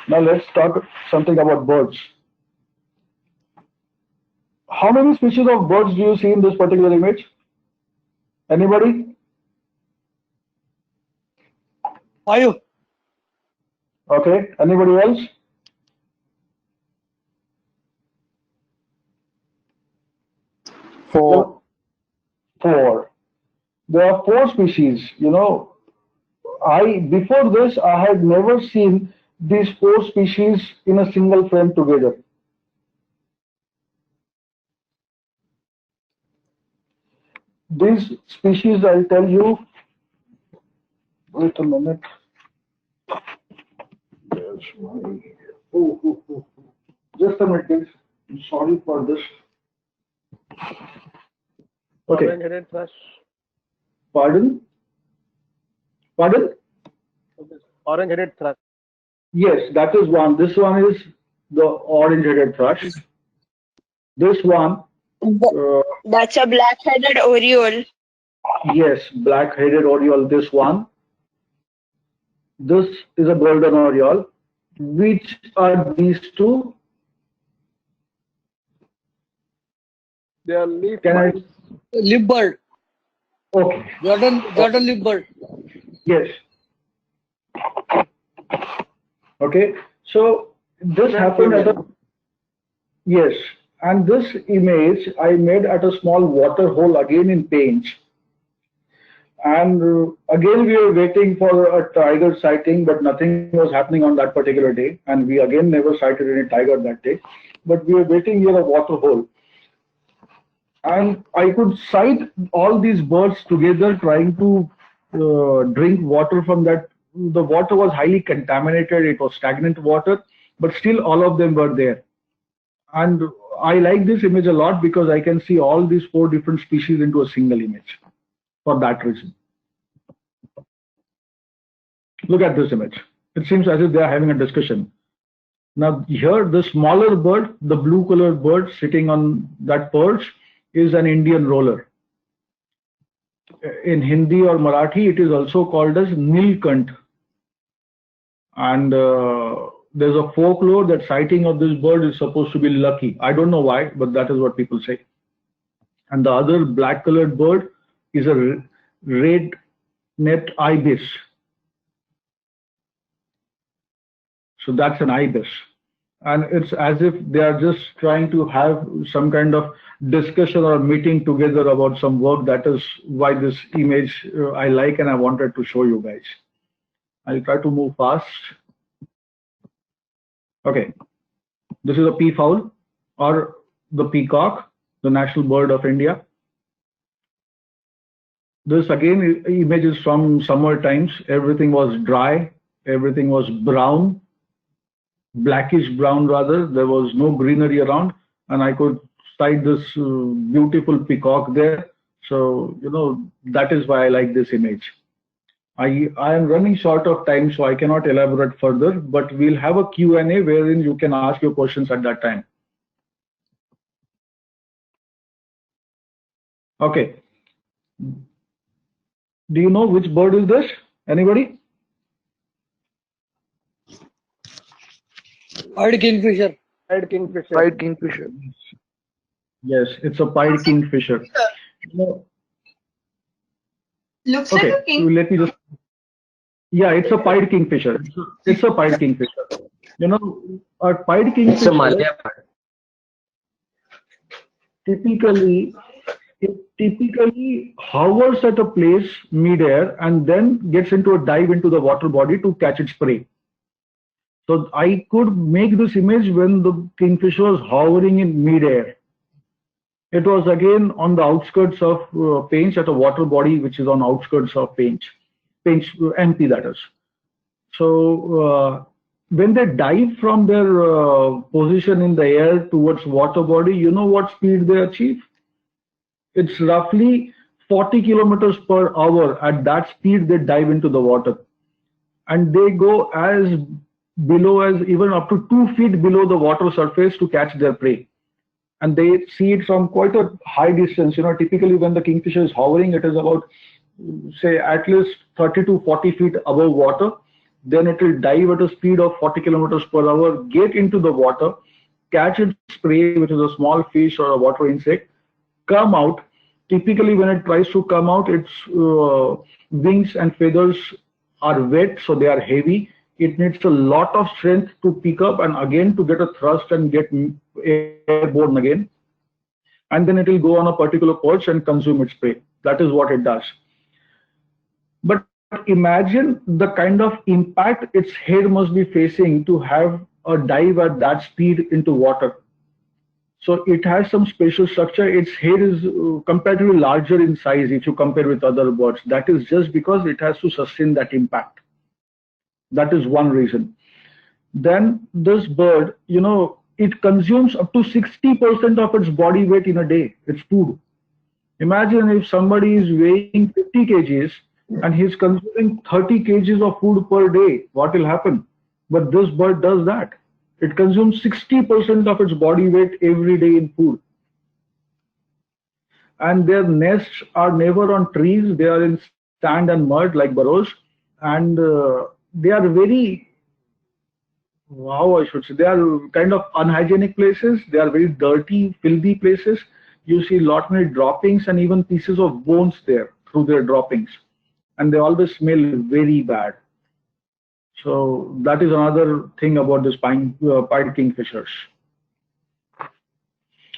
now let's talk something about birds. How many species of birds do you see in this particular image? Anybody? 5. Okay, anybody else? Four. 4. There are 4 species. Before this, I had never seen these 4 species in a single frame together. These species, I'll tell you. Wait a minute. There's my. Just a minute, please. I'm sorry for this. Okay. Orange-headed thrush. Pardon? Pardon? Orange-headed thrush. Yes, that is one. This one is the orange-headed thrush. This one, That's a black-headed oriole. yes, black-headed oriole. This one. This is a golden oriole. Which are these 2? They are leaf Can I? mice. Leaf bird. Okay. Jordan leaf bird. Yes. Okay. So this happened at a. Yes. And this image I made at a small water hole again in Painch. And again we were waiting for a tiger sighting, but nothing was happening on that particular day. And we again never sighted any tiger that day. But we were waiting near a water hole. And I could sight all these birds together trying to drink water from that. The water was highly contaminated. It was stagnant water, but still all of them were there. And I like this image a lot because I can see all these 4 different species into a single image for that reason. Look at this image. It seems as if they are having a discussion. Now here, the smaller bird, the blue colored bird sitting on that perch is an Indian roller. In Hindi or Marathi, it is also called as Nilkant. And there's a folklore that sighting of this bird is supposed to be lucky. I don't know why, but that is what people say. And the other black colored bird is a red-necked ibis. So that's an ibis. And it's as if they are just trying to have some kind of discussion or meeting together about some work. That is why this image I like and I wanted to show you guys. I'll try to move fast. Okay, this is a peafowl or the peacock, the national bird of India. This again image is from summer times. Everything was dry, everything was brown, blackish brown rather. There was no greenery around, and I could sight this beautiful peacock there. So that is why I like this image. I am running short of time, so I cannot elaborate further, but we'll have a Q&A wherein you can ask your questions at that time. Okay. Do you know which bird is this? Anybody? Pied kingfisher. Pied kingfisher. Pied kingfisher. Yes, it's a pied kingfisher. No, Looks okay, like a king. let me just. Yeah, it's a pied kingfisher. It's a pied kingfisher. You know, a pied kingfisher typically it typically hovers at a place midair and then gets into a dive into the water body to catch its prey. So I could make this image when the kingfisher was hovering in midair. It was again on the outskirts of Pench at a water body which is on outskirts of Pench, MP that is. So when they dive from their position in the air towards water body, you know what speed they achieve? It's roughly 40 kilometers per hour. At that speed, they dive into the water. And they go as below as even up to 2 feet below the water surface to catch their prey. And they see it from quite a high distance. You know, typically when the kingfisher is hovering, it is about, say, at least 30 to 40 feet above water. Then it will dive at a speed of 40 kilometers per hour, get into the water, catch its prey, which is a small fish or a water insect, come out. Typically, when it tries to come out, its wings and feathers are wet, so they are heavy. It needs a lot of strength to pick up and again to get a thrust and get airborne again. And then it will go on a particular perch and consume its prey. That is what it does. But imagine the kind of impact its head must be facing to have a dive at that speed into water. So it has some spatial structure. Its head is comparatively larger in size if you compare with other birds. That is just because it has to sustain that impact. That is one reason. Then this bird, you know, it consumes up to 60% of its body weight in a day. It's food. Imagine if somebody is weighing 50 kgs and he's consuming 30 kgs of food per day, what will happen? But this bird does that. It consumes 60% of its body weight every day in food. And their nests are never on trees. They are in sand and mud like burrows. And they are very, how I should say, they are kind of unhygienic places. They are very dirty, filthy places. You see lot many droppings and even pieces of bones there through their droppings. And they always smell very bad. So that is another thing about this pied kingfishers.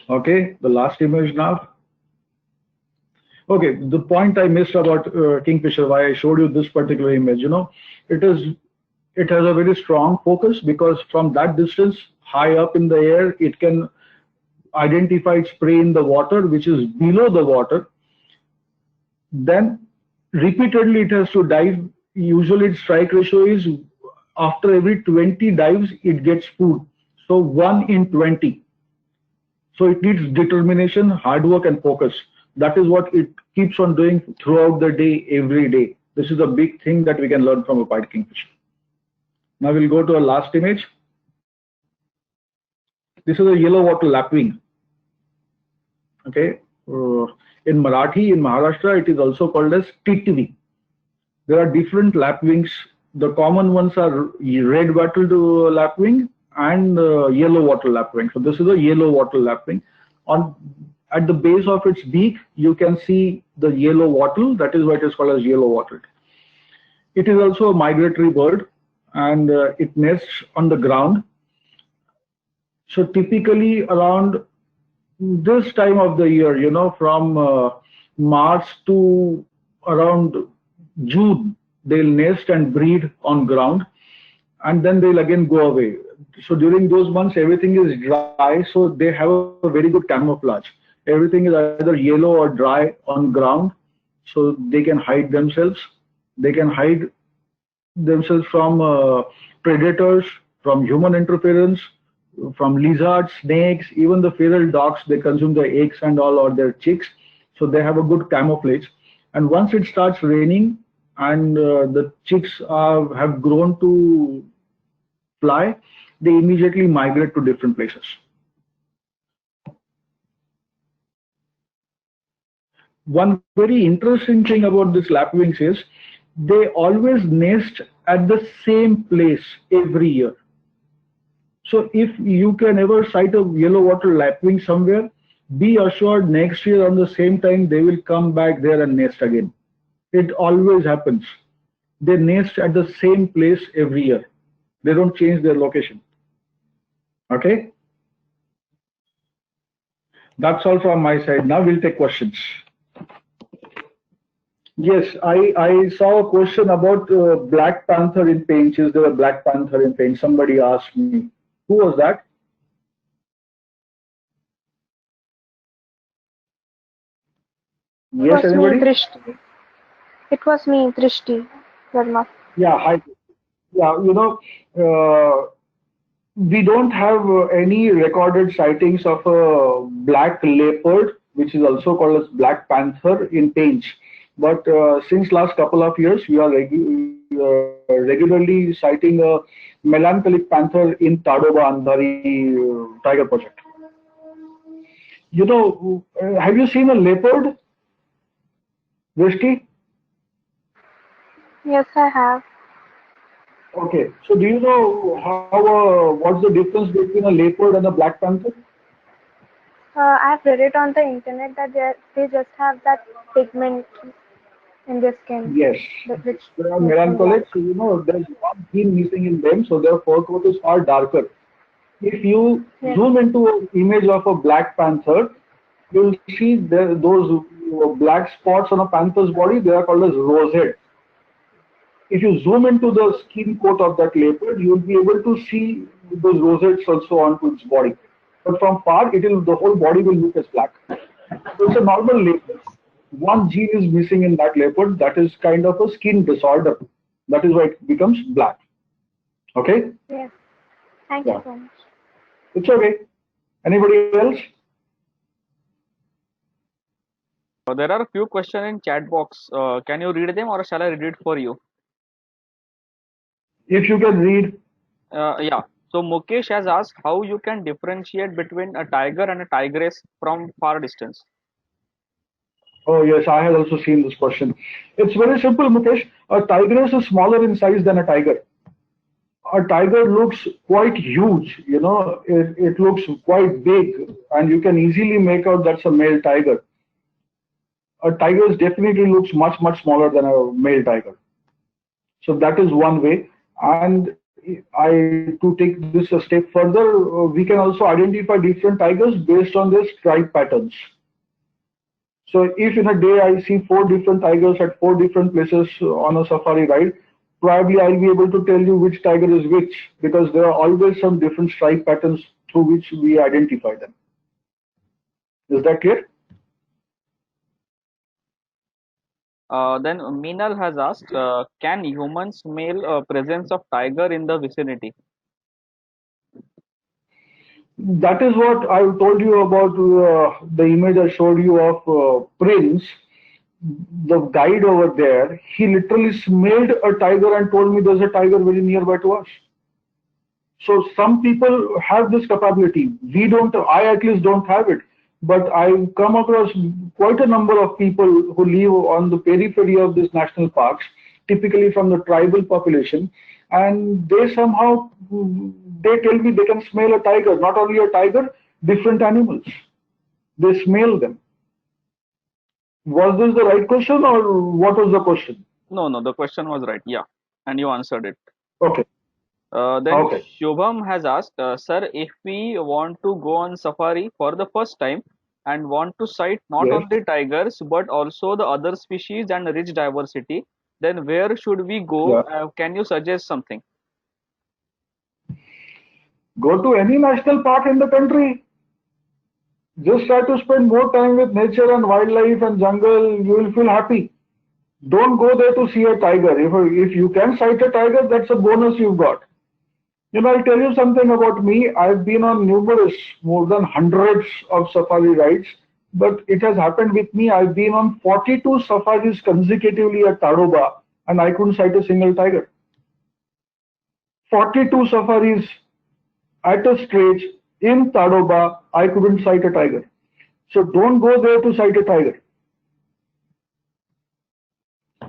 Okay, the last image now. Okay, the point I missed about kingfisher, why I showed you this particular image, you know, it has a very strong focus because from that distance, high up in the air, it can identify its prey in the water, which is below the water. Then repeatedly it has to dive. Usually its strike ratio is after every 20 dives, it gets food. So 1 in 20. So it needs determination, hard work, and focus. That is what it keeps on doing throughout the day, every day. This is a big thing that we can learn from a pied kingfisher. Now we'll go to our last image. This is a yellow wattle lapwing. Okay. In Marathi, in Maharashtra, it is also called as titvi. There are different lapwings. The common ones are red wattled lapwing and yellow wattle lapwing. So this is a yellow wattle lapwing. At the base of its beak, you can see the yellow wattle. That is why it is called as yellow wattled. It is also a migratory bird and it nests on the ground. So typically around this time of the year, you know, from March to around June, they'll nest and breed on ground and then they'll again go away. So during those months, everything is dry, so they have a very good camouflage. Everything is either yellow or dry on ground, so they can hide themselves. They can hide themselves from predators, from human interference, from lizards, snakes, even the feral dogs. They consume their eggs and all, or their chicks, so they have a good camouflage. And once it starts raining and the chicks have grown to fly, they immediately migrate to different places. one very interesting thing about this lapwings is they always nest at the same place every year. So if you can ever sight a yellow water lapwing somewhere, be assured next year on the same time they will come back there and nest again. It always happens. They nest at the same place every year. They don't change their location. Okay? That's all from my side. Now we'll take questions. Yes, I saw a question about Black Panther in paint. Is there a Black Panther in paint? Somebody asked me. Who was that? Yes, anybody? Drishti. It was me, Drishti Verma. Yeah, hi. Yeah, we don't have any recorded sightings of a black leopard, which is also called as Black Panther in Painch. But since last couple of years, we are regularly sighting a melancholic panther in Tadoba Andhari Tiger Project. Have you seen a leopard, Drishti? Yes, I have. Okay, so do you know what's the difference between a leopard and a Black Panther? I've read it on the internet that they just have that pigment in their skin. Yes. Which They are melancholic, so there's one gene missing in them, so their fur coat is far darker. If you zoom into an image of a Black Panther, you'll see those black spots on a panther's body, they are called as rosehead. If you zoom into the skin coat of that leopard, you'll be able to see those rosettes also onto its body. But from far, the whole body will look as black. So it's a normal leopard. One gene is missing in that leopard. That is kind of a skin disorder. That is why it becomes black. Okay? Yes. Thank you so much. It's okay. Anybody else? There are a few questions in chat box. Can you read them or shall I read it for you? If you can read. Yeah. So Mukesh has asked how you can differentiate between a tiger and a tigress from far distance. Oh yes, I have also seen this question. It's very simple, Mukesh. A tigress is smaller in size than a tiger. A tiger looks quite huge, it looks quite big, and you can easily make out that's a male tiger. A tiger definitely looks much, much smaller than a male tiger. So that is one way. And to take this a step further, we can also identify different tigers based on their stripe patterns. So if in a day I see 4 different tigers at 4 different places on a safari ride, probably I'll be able to tell you which tiger is which, because there are always some different stripe patterns through which we identify them. Is that clear? Then Meenal has asked, can humans smell a presence of tiger in the vicinity? That is what I told you about the image I showed you of Prince. The guide over there, he literally smelled a tiger and told me there's a tiger very nearby to us. So some people have this capability. We don't, I at least don't have it. But I've come across quite a number of people who live on the periphery of these national parks, typically from the tribal population, and they somehow, they tell me they can smell a tiger, not only a tiger, different animals. They smell them. Was this the right question or what was the question? No, the question was right. Yeah, and you answered it. Okay. Then Shubham has asked, sir, if we want to go on safari for the first time and want to sight not only tigers but also the other species and rich diversity, then where should we go? Can you suggest something? Go to any national park in the country. Just try to spend more time with nature and wildlife and jungle. You will feel happy. Don't go there to see a tiger. If you can sight a tiger, that's a bonus you've got. I'll tell you something about me. I've been on numerous, more than hundreds of safari rides, but it has happened with me. I've been on 42 safaris consecutively at Tadoba, and I couldn't sight a single tiger. 42 safaris at a stretch in Tadoba, I couldn't sight a tiger. So don't go there to sight a tiger.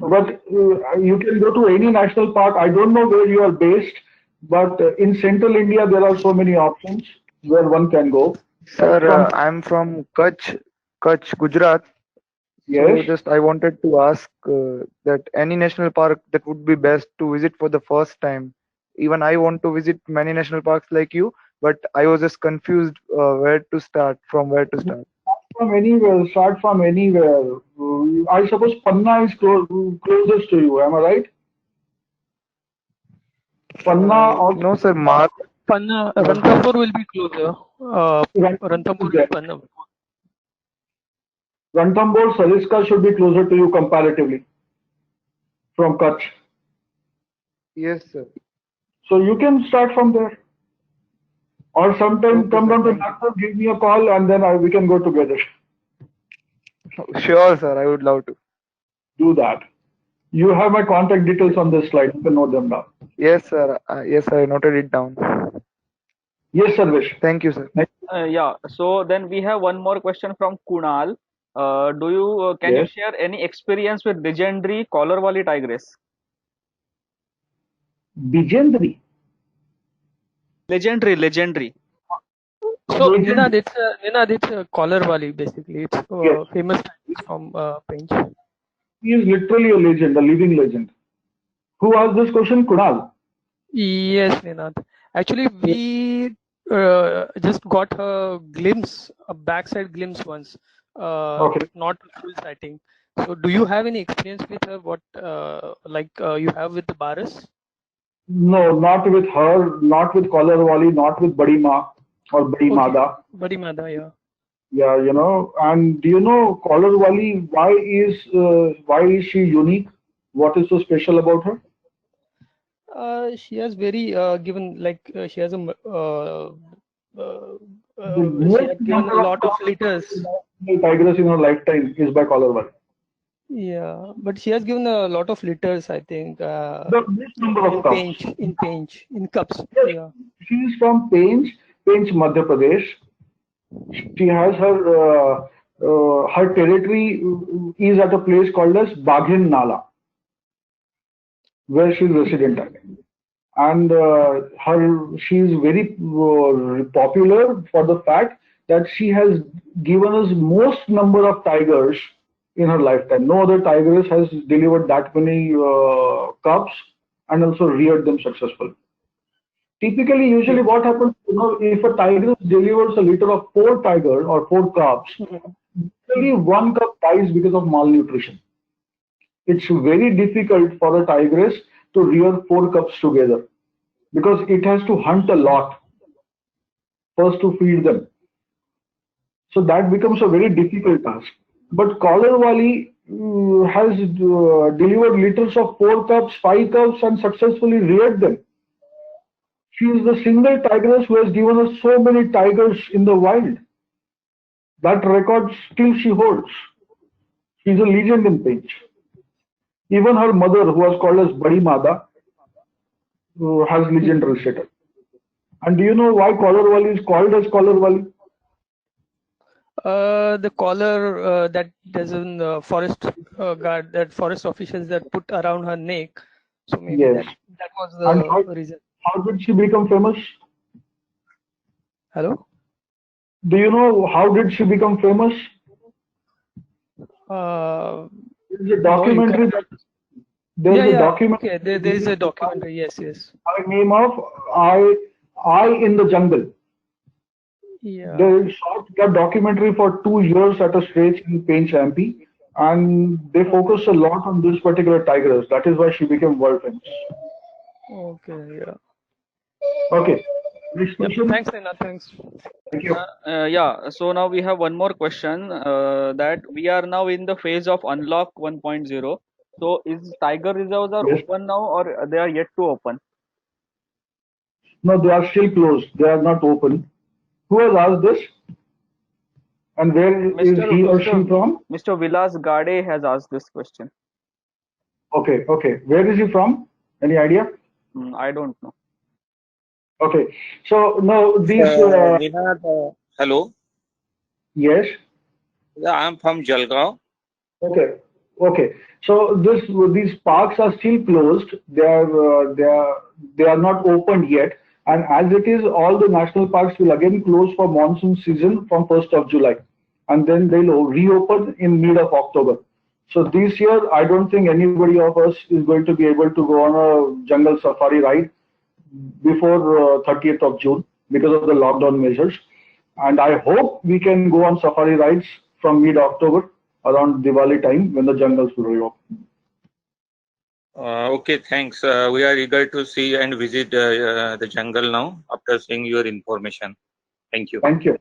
But you can go to any national park. I don't know where you are based, but in central India, there are so many options where one can go. Sir, From- I'm from Kutch, Gujarat. So Yes. just I wanted to ask that any national park that would be best to visit for the first time. Even I want to visit many national parks like you, but I was just confused where to start, from where to start. From anywhere, start from anywhere. I suppose Panna is closest to you. Am I right? Panna or No, sir, Mar. Panna, Ranthambore will be closer. Ranthambore there. to Panna. Ranthambore, Sariska should be closer to you comparatively from Kutch. Yes, sir. So you can start from there. Or sometime Okay, come sir, down to thank you. Nagpur, give me a call, and then we can go together. Sure, sir. I would love to. Do that. You have my contact details on this slide. You can note them down. Yes, sir. Yes, I noted it down. Yes, Sarvesh. Thank you, sir. Yeah. So then we have one more question from Kunal. Can you Yes. share any experience with legendary Collarwali tigress? Bijendri. Legendary. So Legendary. Ninad, it's a Collarwali basically. It's Yes. famous from Pench. He is literally a legend, a living legend. Who asked this question? Kunal. Yes, Ninad. Actually, we just got a glimpse, a backside glimpse once. Okay. Not a full sighting. So, do you have any experience with her? What you have with the Baras? No, not with her, not with Collarwali, not with Badi Ma or Badi Okay. Mada. Badi Mada, yeah. Yeah, and do you know Collarwali, why is she unique? What is so special about her? She has very given she has a The she most had given a number lot of litters. tigress in her lifetime is by Collarwali. Yeah, but she has given a lot of litters, I think. The most number of cubs. In cups. Yes, Yeah. she is from Pench, Madhya Pradesh. She has her territory is at a place called as Baghin Nala, where she is resident at. And she is very popular for the fact that she has given us most number of tigers in her lifetime. No other tigress has delivered that many cubs and also reared them successfully. Typically, usually what happens, if a tigress delivers a litter of 4 tigers or 4 cubs, usually one cub dies because of malnutrition. It's very difficult for a tigress to rear 4 cubs together because it has to hunt a lot first to feed them. So that becomes a very difficult task. But Collarwali has delivered litters of 4 cubs, 5 cubs and successfully reared them. She is the single tigress who has given us so many tigers in the wild. That record still she holds. She is a legend in Pench. Even her mother, who was called as Badi Mada, has legendary status. And do you know why Collarwali is called as Collarwali? The collar that there's in forest guard, that forest officials that put around her neck. So maybe Yes. that was And the reason. how did she become famous? Hello? Do you know how did she become famous? There's a documentary that there's a documentary. Okay, there is a documentary. Yes. By name of I in the Jungle. Yeah. They shot that documentary for 2 years at a stretch in Pench MP, and they focused a lot on this particular tigress. That is why she became world famous. Okay. Yeah. Okay. Next question. Thanks, Nina. Thanks. Thank you. Yeah. So now we have one more question. That we are now in the phase of unlock 1.0. So is tiger reserves are Yes. open now or they are yet to open? No, they are still closed. They are not open. Who has asked this? And where is he or she from? Mr. Vilas Gade has asked this question. Okay. Where is he from? Any idea? I don't know. Okay. So now these. Hello. Yes. Yeah, I'm from Jalgaon. Okay. Okay, so these parks are still closed. They are not opened yet. And as it is, all the national parks will again close for monsoon season from 1st of July, and then they'll reopen in mid of October. So this year, I don't think anybody of us is going to be able to go on a jungle safari ride before 30th of June because of the lockdown measures. And I hope we can go on safari rides from mid-October around Diwali time when the jungles will reopen. Okay, thanks. We are eager to see and visit the jungle now after seeing your information. Thank you. Thank you.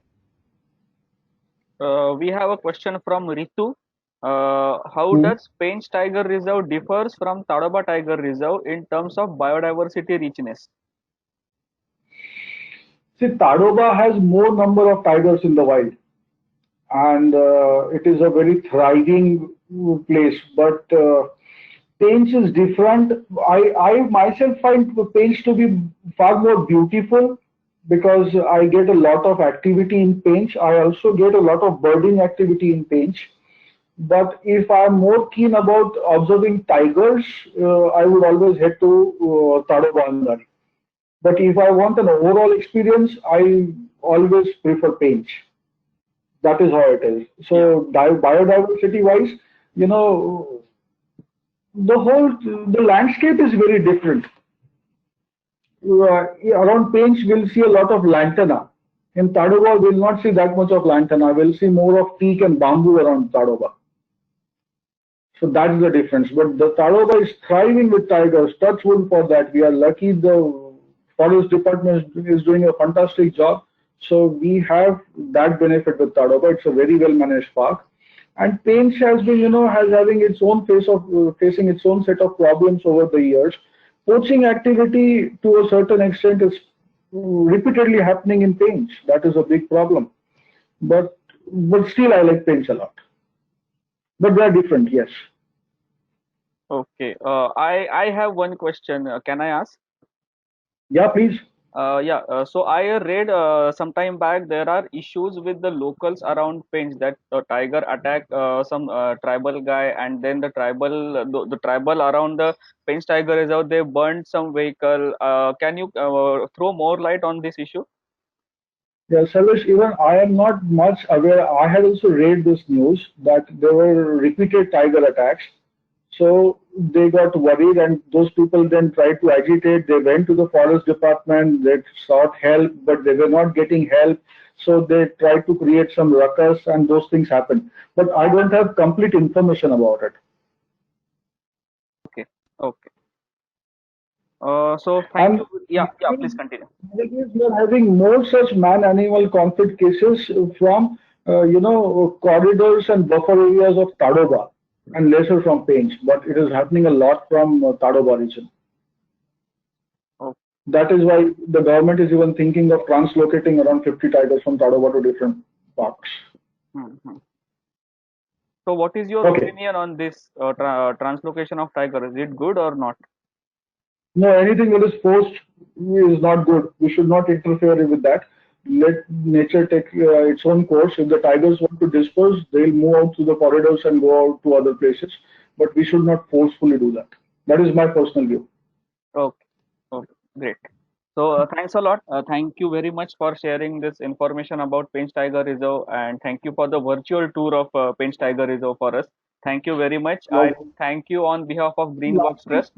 We have a question from Ritu. How does Pench Tiger Reserve differs from Tadoba Tiger Reserve in terms of biodiversity richness? See, Tadoba has more number of tigers in the wild, and it is a very thriving place. But Pench is different. I myself find Pench to be far more beautiful because I get a lot of activity in Pench. I also get a lot of birding activity in Pench. But if I'm more keen about observing tigers, I would always head to Tadoba Andhari. But if I want an overall experience, I always prefer Pench. That is how it is. So biodiversity wise, the landscape is very different. Around Pench, we'll see a lot of lantana. In Tadoba, we'll not see that much of lantana. We'll see more of teak and bamboo around Tadoba. So that's the difference. But the Tadoba is thriving with tigers. Touch wood for that. We are lucky. The forest department is doing a fantastic job. So we have that benefit with Tadoba. It's a very well managed park. And Pench has been, has having its own facing its own set of problems over the years. Poaching activity to a certain extent is repeatedly happening in Pench. That is a big problem. But still, I like Pench a lot. But they are different, yes. Okay. I have one question. Can I ask? Yeah, please. So I read some time back there are issues with the locals around Pench that tiger attacked some tribal guy, and then the tribal around the Pench Tiger Reserve, they burned some vehicle. Can you throw more light on this issue? Yeah, Sarvesh, even I am not much aware. I had also read this news that there were repeated tiger attacks. So they got worried, and those people then tried to agitate. They went to the forest department, they sought help, but they were not getting help. So they tried to create some ruckus, and those things happened. But I don't have complete information about it. Okay. Okay. So thank you. Yeah, please continue. We are having more such man-animal conflict cases from, corridors and buffer areas of Tadoba, and lesser from Pench, but it is happening a lot from Tadoba region. Okay. That is why the government is even thinking of translocating around 50 tigers from Tadoba to different parks. Mm-hmm. So what is your opinion on this translocation of tiger? Is it good or not? No, anything that is forced is not good. We should not interfere with that. Let nature take its own course. If the tigers want to disperse, they'll move out to the corridors and go out to other places. But we should not forcefully do that. That is my personal view. Okay. Okay. Great. So thanks a lot. Thank you very much for sharing this information about Pench Tiger Reserve, and thank you for the virtual tour of Pench Tiger Reserve for us. Thank you very much. No. I thank you on behalf of Greenbox Trust.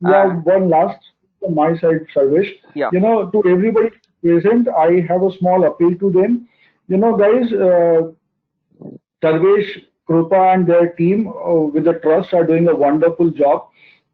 Yeah, one last from my side, Sarvesh. Yeah. To everybody present, I have a small appeal to them. Guys, Sarvesh, Krupa and their team with the trust are doing a wonderful job.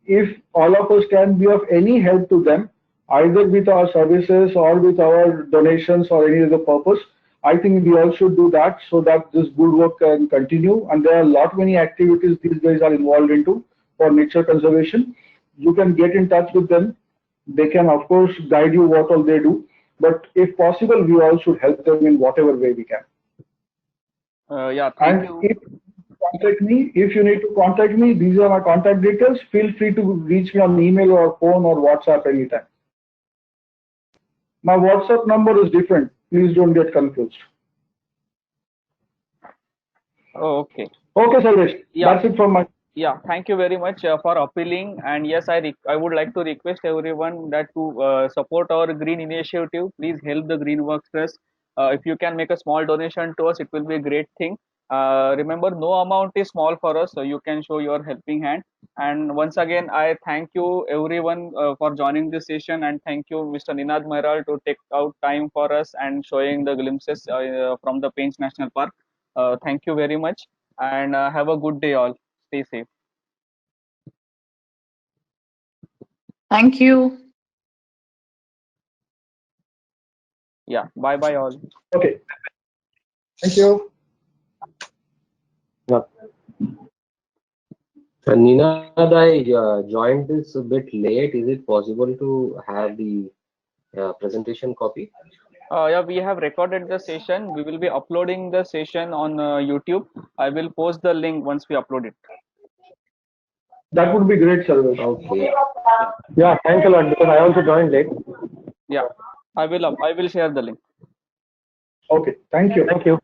If all of us can be of any help to them, either with our services or with our donations or any other purpose, I think we all should do that so that this good work can continue. And there are a lot many activities these guys are involved into for nature conservation. You can get in touch with them. They can, of course, guide you what all they do. But if possible, we all should help them in whatever way we can. Thank you. If you need to contact me, these are my contact details. Feel free to reach me on email or phone or WhatsApp anytime. My WhatsApp number is different. Please don't get confused. Oh, okay. Okay, Sarvesh. Yeah. That's it from my. Yeah, thank you very much for appealing. And yes, I would like to request everyone that to support our green initiative. Please help the Green Works Trust. If you can make a small donation to us, it will be a great thing. Remember, no amount is small for us, so you can show your helping hand. And once again, I thank you everyone for joining this session, and thank you, Mr. Ninad Mehral, to take out time for us and showing the glimpses from the Pench National Park. Thank you very much, and have a good day, all. Stay safe. Thank you. Yeah, bye bye all. Okay. Thank you. Ninad, I joined this a bit late. Is it possible to have the presentation copy? Yeah, we have recorded the session. We will be uploading the session on YouTube. I will post the link once we upload it. That would be great, Sarvesh. Okay. Yeah, thanks a lot because I also joined late. Yeah, I will share the link. Okay, thank you. Thank you.